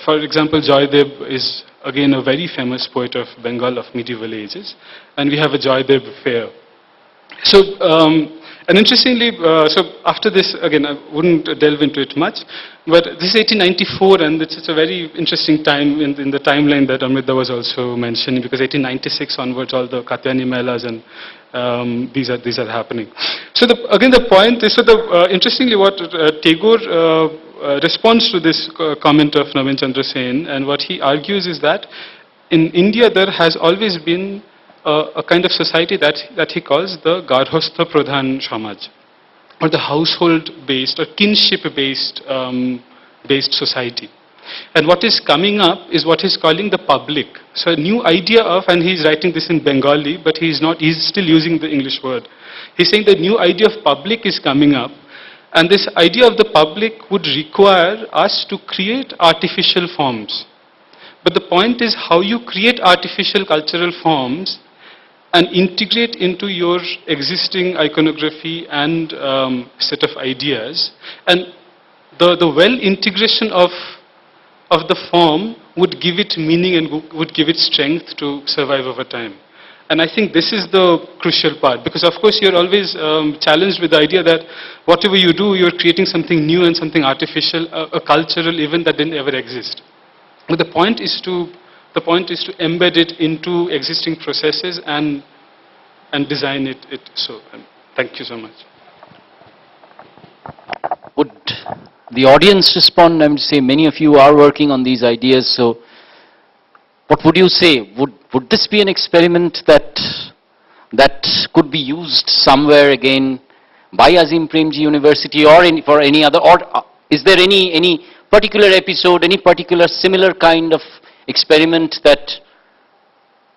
for example, Joydev is again a very famous poet of Bengal of medieval ages, and we have a Joydev fair. So, and interestingly, so after this, again, I wouldn't delve into it much, but this is 1894, and it's a very interesting time in the timeline that Amrita was also mentioning, because 1896 onwards, all the Katyani Melas and these are happening. So, again, the point is, so interestingly, what Tagore responds to this comment of Navin Chandra Sen, and what he argues is that in India there has always been a kind of society that he calls the Garhastha Pradhan Samaj, or the household-based or kinship-based based society. And what is coming up is what he's calling the public. So a new idea of, and he's writing this in Bengali, but he's still using the English word. He's saying the new idea of public is coming up, and this idea of the public would require us to create artificial forms. But the point is how you create artificial cultural forms and integrate into your existing iconography and set of ideas. And the well integration of the form would give it meaning and would give it strength to survive over time. And I think this is the crucial part, because of course you're always challenged with the idea that whatever you do, you're creating something new and something artificial, a cultural event that didn't ever exist. But the point is to embed it into existing processes and design it. So, thank you so much. Would the audience respond? I would say many of you are working on these ideas. So, what would you say? Would this be an experiment that could be used somewhere again by Azim Premji University or for any other? Or is there any particular episode, any particular similar kind of experiment that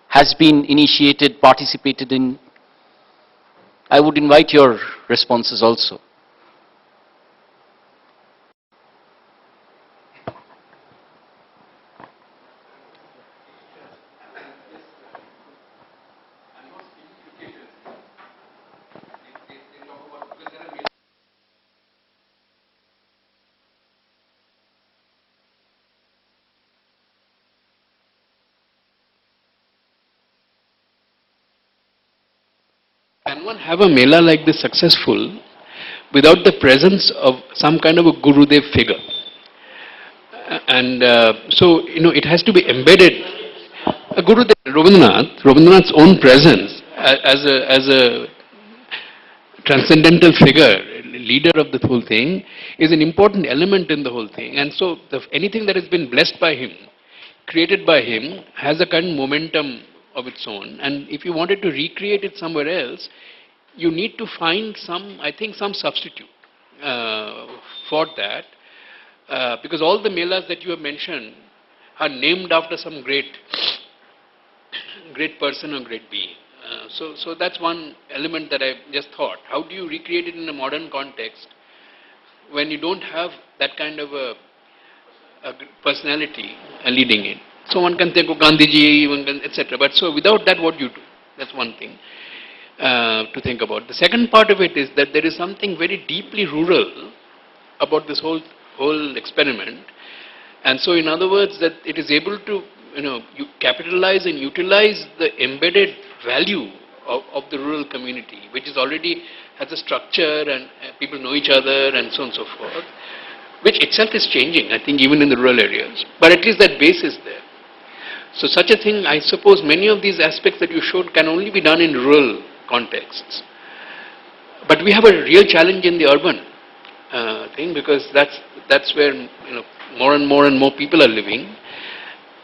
has been initiated, participated in? I would invite your responses also. Can one have a Mela like this successful without the presence of some kind of a Gurudev figure? And so, it has to be embedded. Gurudev, Rabindranath's own presence as a transcendental figure, leader of the whole thing, is an important element in the whole thing. And so, anything that has been blessed by him, created by him, has a kind of momentum of its own. And if you wanted to recreate it somewhere else, you need to find some substitute for that, because all the melas that you have mentioned are named after some great person or great being. So that's one element that I just thought. How do you recreate it in a modern context when you don't have that kind of a personality leading it? So one can think of Gandhiji, one can, etc. But so without that, what do you do? That's one thing to think about. The second part of it is that there is something very deeply rural about this whole experiment. And so in other words, that it is able to, you capitalize and utilize the embedded value of the rural community, which is already has a structure and people know each other and so on and so forth, which itself is changing, I think, even in the rural areas. But at least that base is there. So such a thing, I suppose many of these aspects that you showed can only be done in rural contexts. But we have a real challenge in the urban thing, because that's where more and more people are living.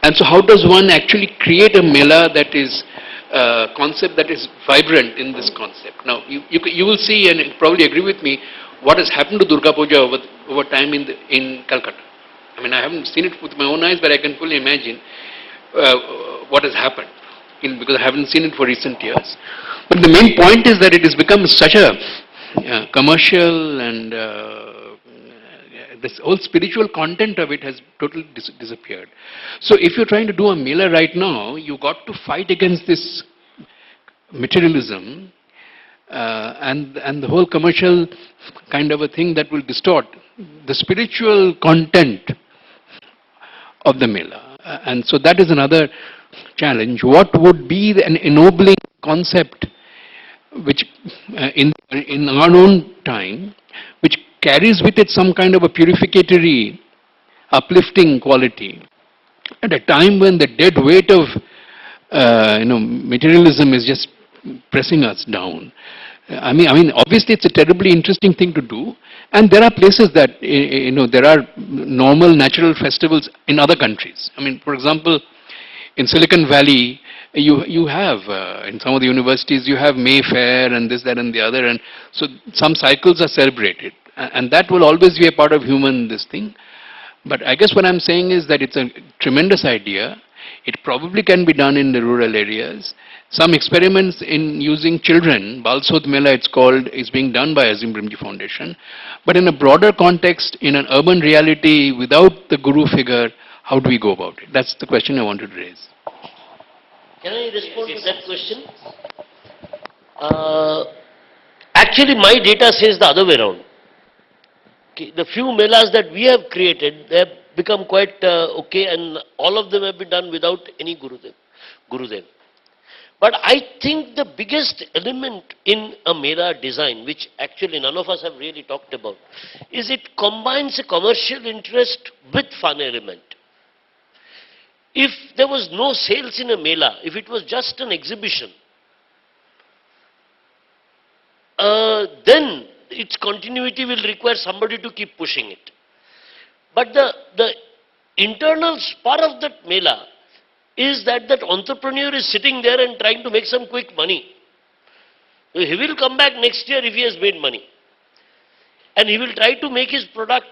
And so how does one actually create a mela that is concept that is vibrant in this concept? Now you will see, and probably agree with me, what has happened to Durga Puja over time in Calcutta. I mean, I haven't seen it with my own eyes, but I can fully imagine what has happened, because I haven't seen it for recent years. But the main point is that it has become such a commercial, and this whole spiritual content of it has totally disappeared. So if you're trying to do a mela right now, you got to fight against this materialism and the whole commercial kind of a thing that will distort the spiritual content of the Mela. And so that is another challenge. What would be an ennobling concept which in our own time, which carries with it some kind of a purificatory, uplifting quality, at a time when the dead weight of materialism is just pressing us down. Obviously, it's a terribly interesting thing to do, and there are places that there are normal natural festivals in other countries. I mean, for example, in Silicon Valley, you have in some of the universities you have Mayfair and this, that, and the other, and so some cycles are celebrated, and that will always be a part of human this thing. But I guess what I'm saying is that it's a tremendous idea. It probably can be done in the rural areas. Some experiments in using children, Balsod Mela it's called, is being done by Azim Premji Foundation. But in a broader context, in an urban reality, without the guru figure, how do we go about it? That's the question I wanted to raise. Can I respond to that question? Actually, my data says the other way around. Okay, the few melas that we have created, they have become quite okay, and all of them have been done without any Gurudev. But I think the biggest element in a mela design, which actually none of us have really talked about, is it combines a commercial interest with fun element. If there was no sales in a mela, if it was just an exhibition, then its continuity will require somebody to keep pushing it. But the internal spark of that mela is that entrepreneur is sitting there and trying to make some quick money. He will come back next year if he has made money. And he will try to make his product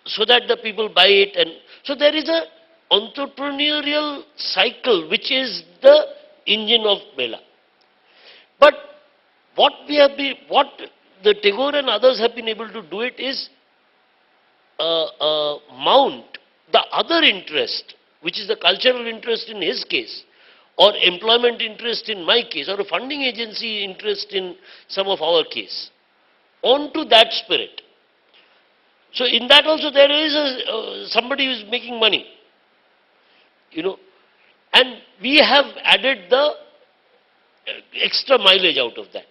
so that the people buy it. And so there is a entrepreneurial cycle which is the engine of mela. But what the Tagore and others have been able to do it is mount the other interest, which is the cultural interest in his case, or employment interest in my case, or a funding agency interest in some of our case, onto that spirit. So in that also there is somebody who is making money, and we have added the extra mileage out of that.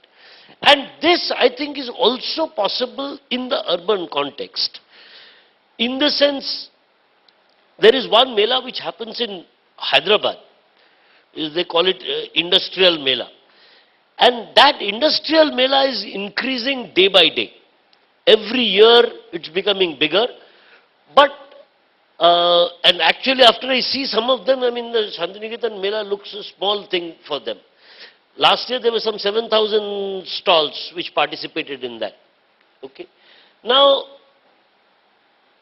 And this, I think, is also possible in the urban context. In the sense, there is one mela which happens in Hyderabad. They call it industrial mela. And that industrial mela is increasing day by day. Every year it's becoming bigger. But, and actually after I see some of them, the Shantiniketan mela looks a small thing for them. Last year there were some 7,000 stalls which participated in that. Okay. Now,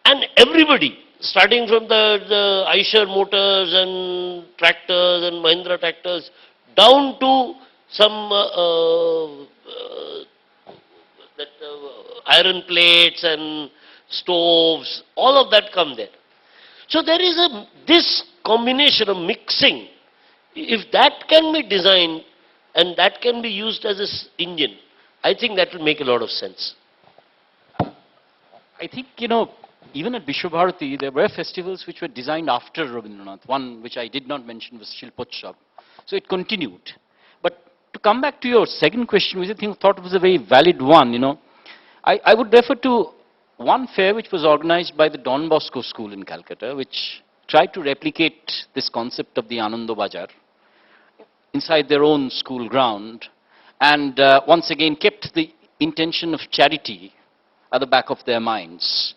and everybody, starting from the Eicher motors and tractors and Mahindra tractors, down to some iron plates and stoves, all of that come there. So there is this combination of mixing. If that can be designed, and that can be used as an engine, I think that will make a lot of sense. I think, even at Vishwabharati, there were festivals which were designed after Rabindranath. One which I did not mention was Shilpotsav. So it continued. But to come back to your second question, which I thought was a very valid one, I would refer to one fair which was organized by the Don Bosco School in Calcutta, which tried to replicate this concept of the Anando Bazaar inside their own school ground, and once again kept the intention of charity at the back of their minds.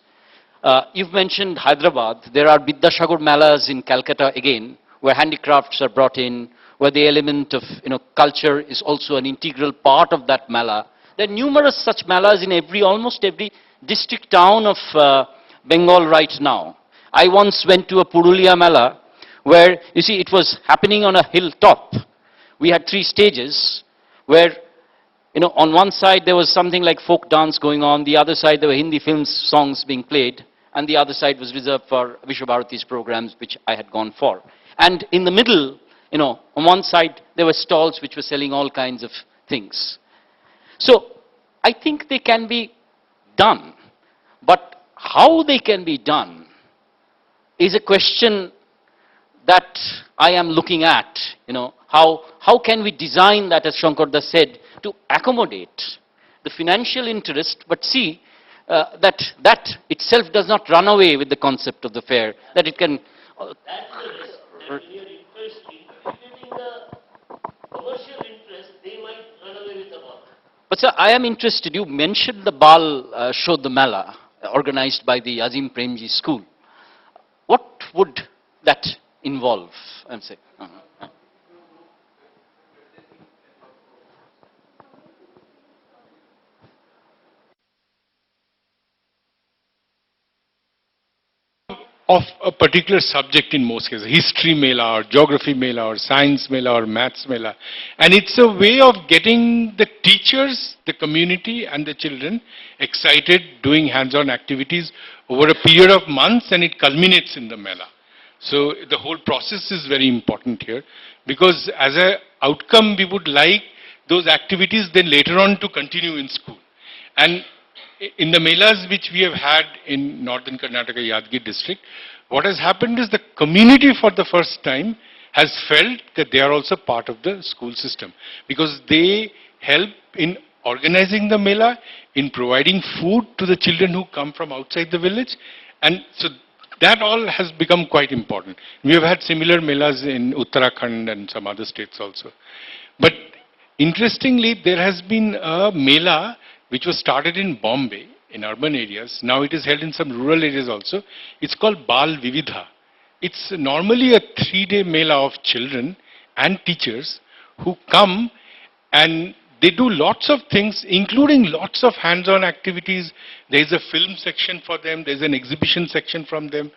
You've mentioned Hyderabad. There are Bidyasagar Melas in Calcutta again, where handicrafts are brought in, where the element of culture is also an integral part of that Mela. There are numerous such Melas in almost every district town of Bengal right now. I once went to a Purulia Mela, where, you see, it was happening on a hilltop. We had 3 stages where, on one side there was something like folk dance going on, the other side there were Hindi film songs being played, and the other side was reserved for Vishwabharati's programs, which I had gone for. And in the middle, on one side there were stalls which were selling all kinds of things. So I think they can be done, but how they can be done is a question that I am looking at. How can we design that, as Shankarda said, to accommodate the financial interest, but see that itself does not run away with the concept of the fair, that it can. That's the risk, that when you're creating the commercial interest, they might run away with the work. But sir, I am interested, you mentioned the Bal Shodh Mela organized by the Azim Premji School. What would that involve? I'm saying. Of a particular subject in most cases, history mela or geography mela or science mela or maths mela. And it's a way of getting the teachers, the community and the children excited, doing hands-on activities over a period of months, and it culminates in the mela. So the whole process is very important here, because as an outcome we would like those activities then later on to continue in school. And in the melas which we have had in northern Karnataka, Yadgir district, what has happened is the community for the first time has felt that they are also part of the school system, because they help in organizing the mela, in providing food to the children who come from outside the village. And so that all has become quite important. We have had similar melas in Uttarakhand and some other states also. But interestingly, there has been a mela which was started in Bombay, in urban areas. Now it is held in some rural areas also. It's called Bal Vividha. It's normally a 3-day mela of children and teachers who come, and they do lots of things, including lots of hands-on activities. There is a film section for them, there's an exhibition section from them.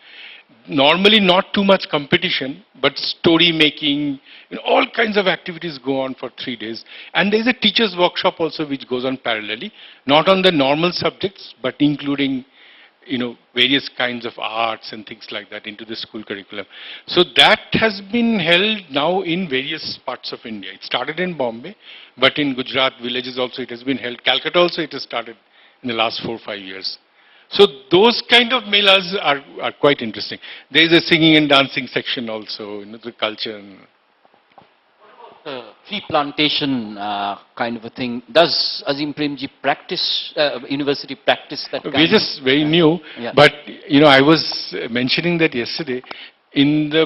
Normally not too much competition, but story making, all kinds of activities go on for 3 days. And there's a teacher's workshop also which goes on parallelly, not on the normal subjects, but including various kinds of arts and things like that into the school curriculum. So that has been held now in various parts of India. It started in Bombay, but in Gujarat villages also it has been held. Calcutta also it has started in the last 4 or 5 years. So those kind of melas are quite interesting. There is a singing and dancing section also, the culture. Tree plantation kind of a thing. Does Azim Premji practice, university practice that kind We're just very new, yeah. But I was mentioning that yesterday in the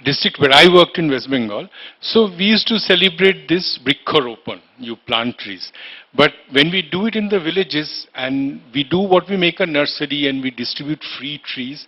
district where I worked in West Bengal. So we used to celebrate this Brickharopan, you plant trees. But when we do it in the villages and we do what we make a nursery and we distribute free trees,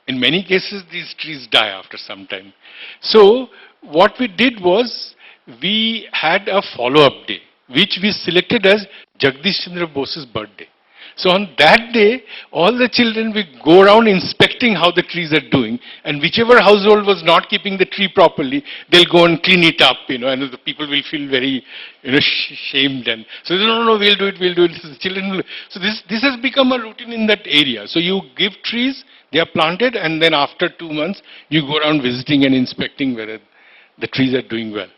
in many cases these trees die after some time. So what we did was we had a follow-up day, which we selected as Jagdish Chandra Bose's birthday. So on that day, all the children will go around inspecting how the trees are doing, and whichever household was not keeping the tree properly, they'll go and clean it up, and the people will feel very, shamed. And so, no, we'll do it. So the children will. So this has become a routine in that area. So you give trees, they are planted, and then after 2 months, you go around visiting and inspecting whether the trees are doing well.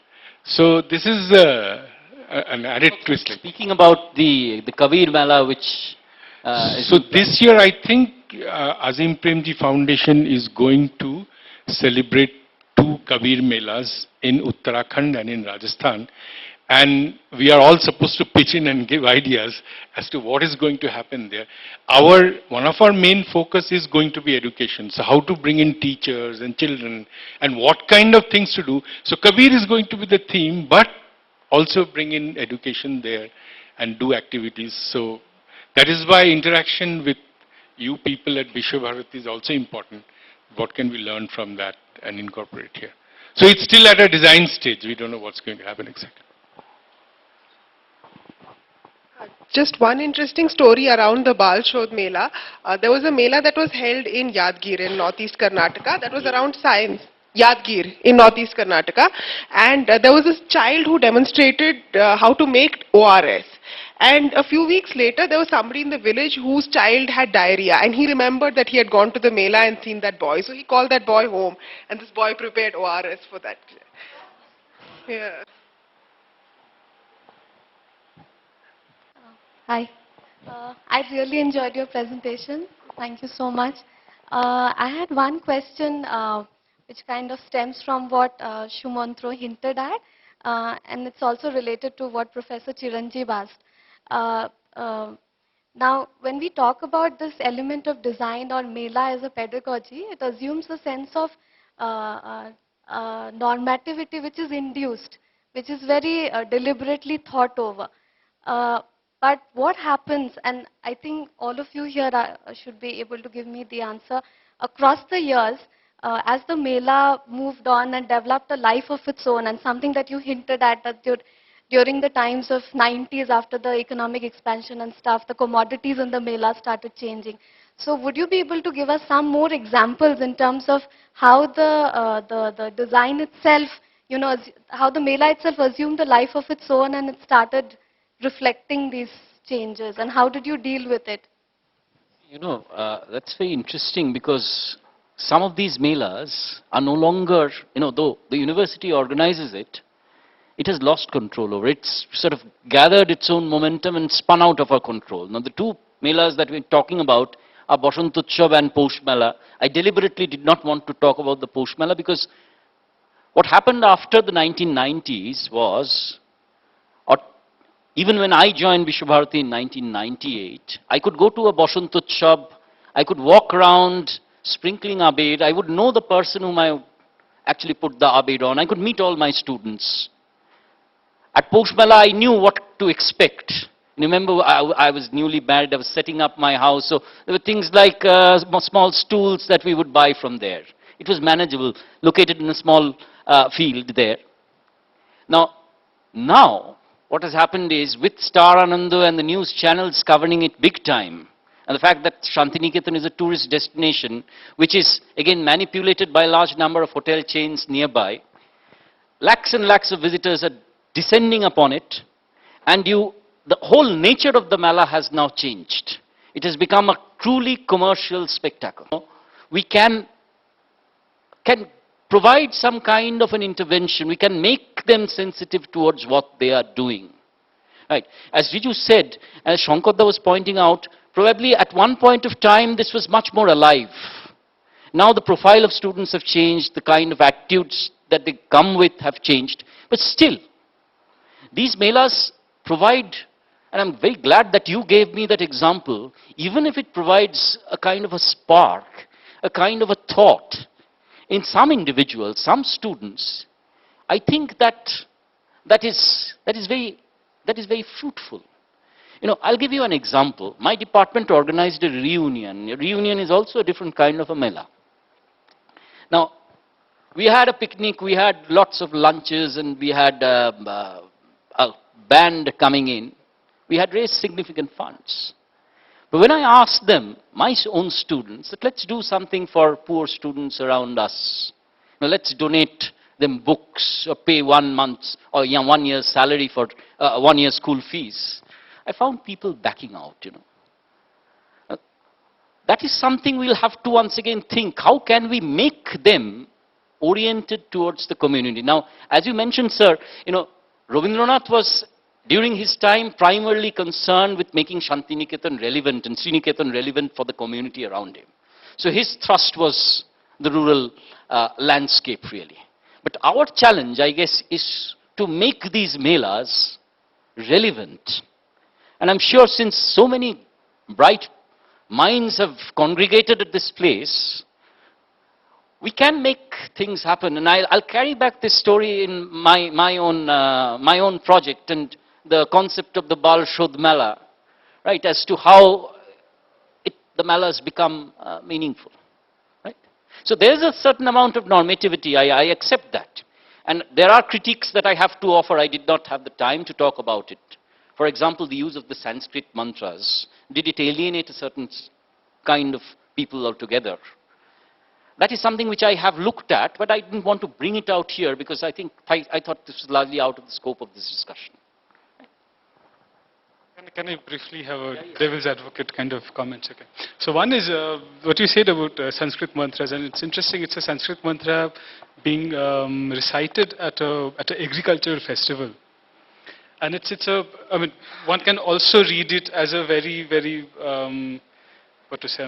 So this is an added twist. Speaking about the Kabir Mela, which so this year I think Azim Premji Foundation is going to celebrate 2 Kabir Melas in Uttarakhand and in Rajasthan. And we are all supposed to pitch in and give ideas as to what is going to happen there. One of our main focus is going to be education. So how to bring in teachers and children and what kind of things to do. So Kabir is going to be the theme, but also bring in education there and do activities. So that is why interaction with you people at Vishwabharati is also important. What can we learn from that and incorporate here? So it's still at a design stage. We don't know what's going to happen exactly. Just one interesting story around the Bal Shodh Mela. There was a Mela that was held in Yadgir in northeast Karnataka that was around science. Yadgir in northeast Karnataka. And there was this child who demonstrated how to make ORS. And a few weeks later, there was somebody in the village whose child had diarrhea. And he remembered that he had gone to the Mela and seen that boy. So he called that boy home. And this boy prepared ORS for that. Yeah. Hi. I really enjoyed your presentation. Thank you so much. I had one question which kind of stems from what Shumantro hinted at, and it's also related to what Professor Chiranjeev asked. Uh, uh, Now, when we talk about this element of design or Mela as a pedagogy, it assumes a sense of normativity which is induced, which is very deliberately thought over. Uh, but what happens, and I think all of you here should be able to give me the answer, across the years, as the Mela moved on and developed a life of its own, and something that you hinted at that during the times of 90s after the economic expansion and stuff, the commodities in the Mela started changing. So would you be able to give us some more examples in terms of how the design itself, how the Mela itself assumed a life of its own and it started reflecting these changes, and how did you deal with it? That's very interesting because some of these melas are no longer, though the university organizes it, it has lost control over it. It's sort of gathered its own momentum and spun out of our control. Now, the two melas that we're talking about are Bashant Utsav and Posh Mela. I deliberately did not want to talk about the Posh Mela because what happened after the 1990s was, or even when I joined Vishwabharati in 1998, I could go to a Bashant Utsav, I could walk around sprinkling abed, I would know the person whom I actually put the abed on, I could meet all my students. At Posh Mela, I knew what to expect. Remember, I was newly married, I was setting up my house, so there were things like small stools that we would buy from there. It was manageable, located in a small field there. Now, what has happened is, with Star Ananda and the news channels covering it big time, and the fact that Shantiniketan is a tourist destination, which is, again, manipulated by a large number of hotel chains nearby, lakhs and lakhs of visitors are descending upon it, and the whole nature of the Mela has now changed. It has become a truly commercial spectacle. We can provide some kind of an intervention. We can make them sensitive towards what they are doing. Right. As Riju said, as Shankarda was pointing out, probably at one point of time this was much more alive. Now the profile of students have changed, the kind of attitudes that they come with have changed. But still, these melas provide, and I'm very glad that you gave me that example, even if it provides a kind of a spark, a kind of a thought, in some individuals, some students, I think that is very fruitful. I'll give you an example. My department organized a reunion. A reunion is also a different kind of a mela. Now, we had a picnic, we had lots of lunches, and we had a band coming in. We had raised significant funds. But when I asked them, my own students, that let's do something for poor students around us. Let's donate them books or pay 1 month or 1 year's salary for 1 year's school fees. I found people backing out, That is something we'll have to once again think. How can we make them oriented towards the community? Now, as you mentioned, sir, Rabindranath was, during his time, primarily concerned with making Shantiniketan relevant and Sriniketan relevant for the community around him. So his thrust was the rural landscape, really. But our challenge, I guess, is to make these melas relevant. And I'm sure since so many bright minds have congregated at this place, we can make things happen. And I'll carry back this story in my own project and the concept of the Bal Shodh Mela, right, as to how the Mela has become meaningful. Right? So there's a certain amount of normativity, I accept that. And there are critiques that I have to offer. I did not have the time to talk about it. For example, the use of the Sanskrit mantras. Did it alienate a certain kind of people altogether? That is something which I have looked at, but I didn't want to bring it out here because I thought this was largely out of the scope of this discussion. Can I briefly have a devil's advocate kind of comment? Okay. So one is what you said about Sanskrit mantras, and it's interesting. It's a Sanskrit mantra being recited at an agricultural festival, and I mean, one can also read it as a very, very what to say,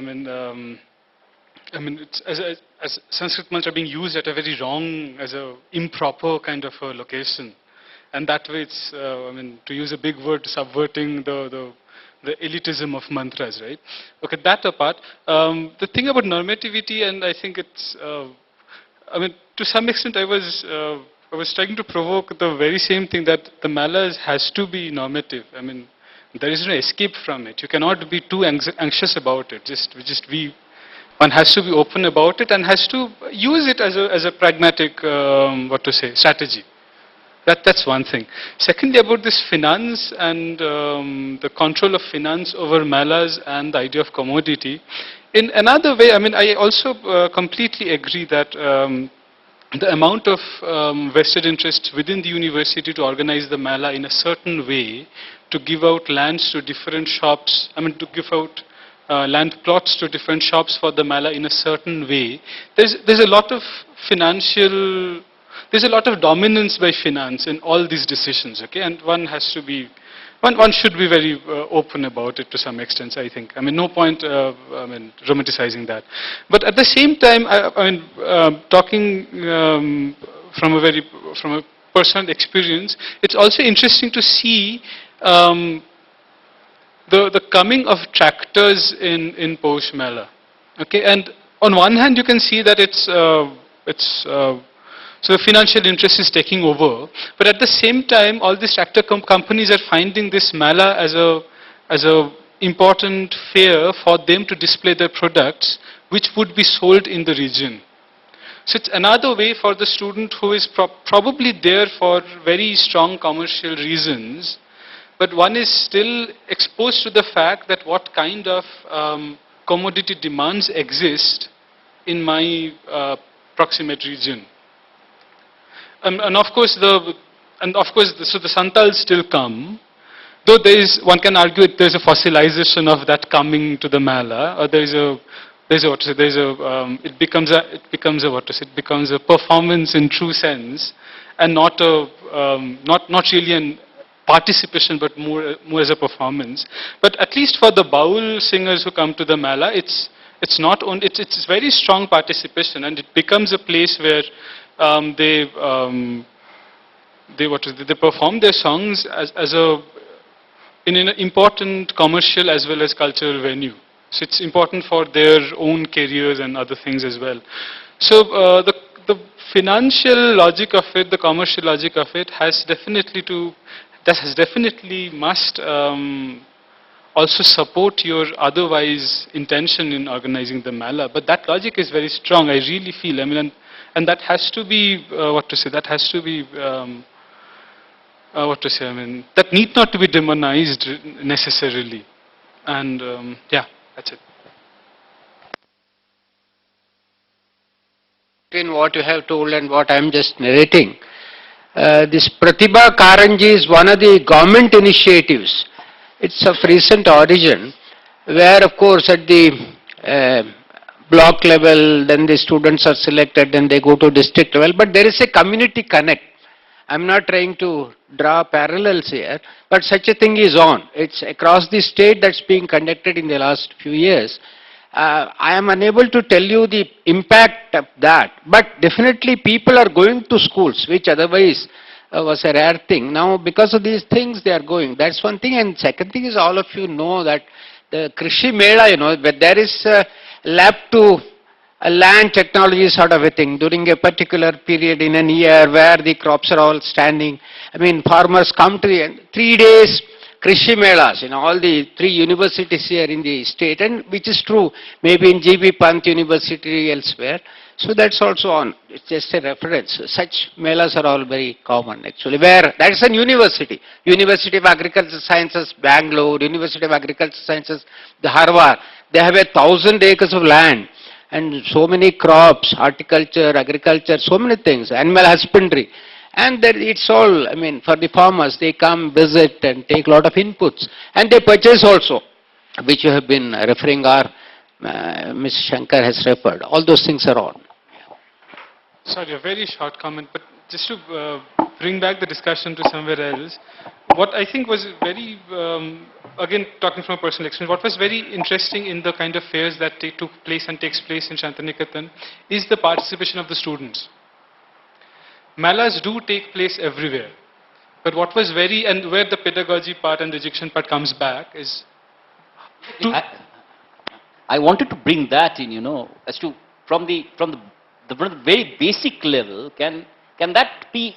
it's, as Sanskrit mantra being used at a very wrong, as a improper kind of a location. And that way it's, to use a big word, subverting the elitism of mantras, right? Okay, that apart, the thing about normativity, and I think it's, to some extent I was trying to provoke the very same thing, that the malas has to be normative. There is no escape from it. You cannot be too anxious about it. One has to be open about it and has to use it as a pragmatic, strategy. That's one thing. Secondly, about this finance and the control of finance over malas and the idea of commodity. In another way, I also completely agree that the amount of vested interest within the university to organize the mala in a certain way, to give out lands to different shops, to give out land plots to different shops for the mala in a certain way. There's a lot of financial, there's a lot of dominance by finance in all these decisions, okay? And one has to be, one should be very open about it to some extent, I think. No point, romanticizing that. But at the same time, talking from a personal experience, it's also interesting to see the coming of tractors in Posh Mela. Okay, and on one hand, you can see that so the financial interest is taking over, but at the same time, all these tractor companies are finding this Mela as a important fair for them to display their products, which would be sold in the region. So it's another way for the student who is probably there for very strong commercial reasons, but one is still exposed to the fact that what kind of commodity demands exist in my proximate region. And of course, so the Santals still come, though one can argue there's a fossilization of that coming to the Mala, or it becomes a performance in true sense, and not really an participation, but more as a performance. But at least for the Baul singers who come to the Mala, it's very strong participation, and it becomes a place where they perform their songs in an important commercial as well as cultural venue. So it's important for their own careers and other things as well. So the financial logic of it, the commercial logic of it, must also support your otherwise intention in organizing the Mala. But that logic is very strong, I really feel. And that has to be, that need not to be demonized necessarily. And yeah, that's it. In what you have told and what I am just narrating, this Pratibha Karanji is one of the government initiatives. It's of recent origin, where of course at the block level, then the students are selected, then they go to district level, but there is a community connect. I'm not trying to draw parallels here, but such a thing is on. It's across the state that's being conducted in the last few years. I am unable to tell you the impact of that, but definitely people are going to schools, which otherwise was a rare thing. Now, because of these things, they are going. That's one thing. And second thing is, all of you know that the Krishi Mela, where there is a lab to land technology sort of a thing during a particular period in a year where the crops are all standing. Farmers come to the 3 days Krishi Melas, all the 3 universities here in the state, and which is true, maybe in GB Pant University elsewhere. So that's also on. It's just a reference. Such melas are all very common actually. Where that is a university. University of Agricultural Sciences, Bangalore, University of Agricultural Sciences, the Harvard. They have 1,000 acres of land and so many crops, horticulture, agriculture, so many things, animal husbandry. And that it's all, for the farmers, they come, visit and take a lot of inputs. And they purchase also, which you have been referring, or Ms. Shankar has referred. All those things are on. Sorry, a very short comment, but just to bring back the discussion to somewhere else, what I think was very, again talking from a personal experience, what was very interesting in the kind of fairs that took place and takes place in Shantiniketan is the participation of the students. Melas do take place everywhere, but what was very, and where the pedagogy part and the education part comes back is I wanted to bring that in, as to from the very basic level, can that be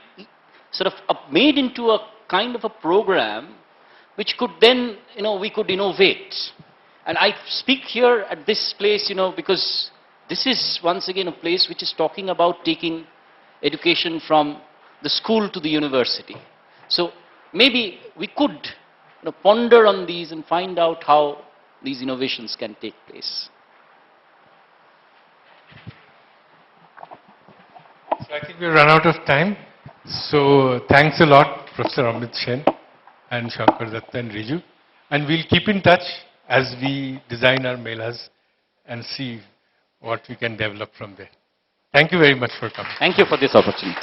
sort of made into a kind of a program which could then, we could innovate. And I speak here at this place, because this is once again a place which is talking about taking education from the school to the university. So maybe we could ponder on these and find out how these innovations can take place. So I think we've run out of time. So thanks a lot, Professor Amrit Sen and Shankar Datta and Riju. And we'll keep in touch as we design our melas and see what we can develop from there. Thank you very much for coming. Thank you for this opportunity.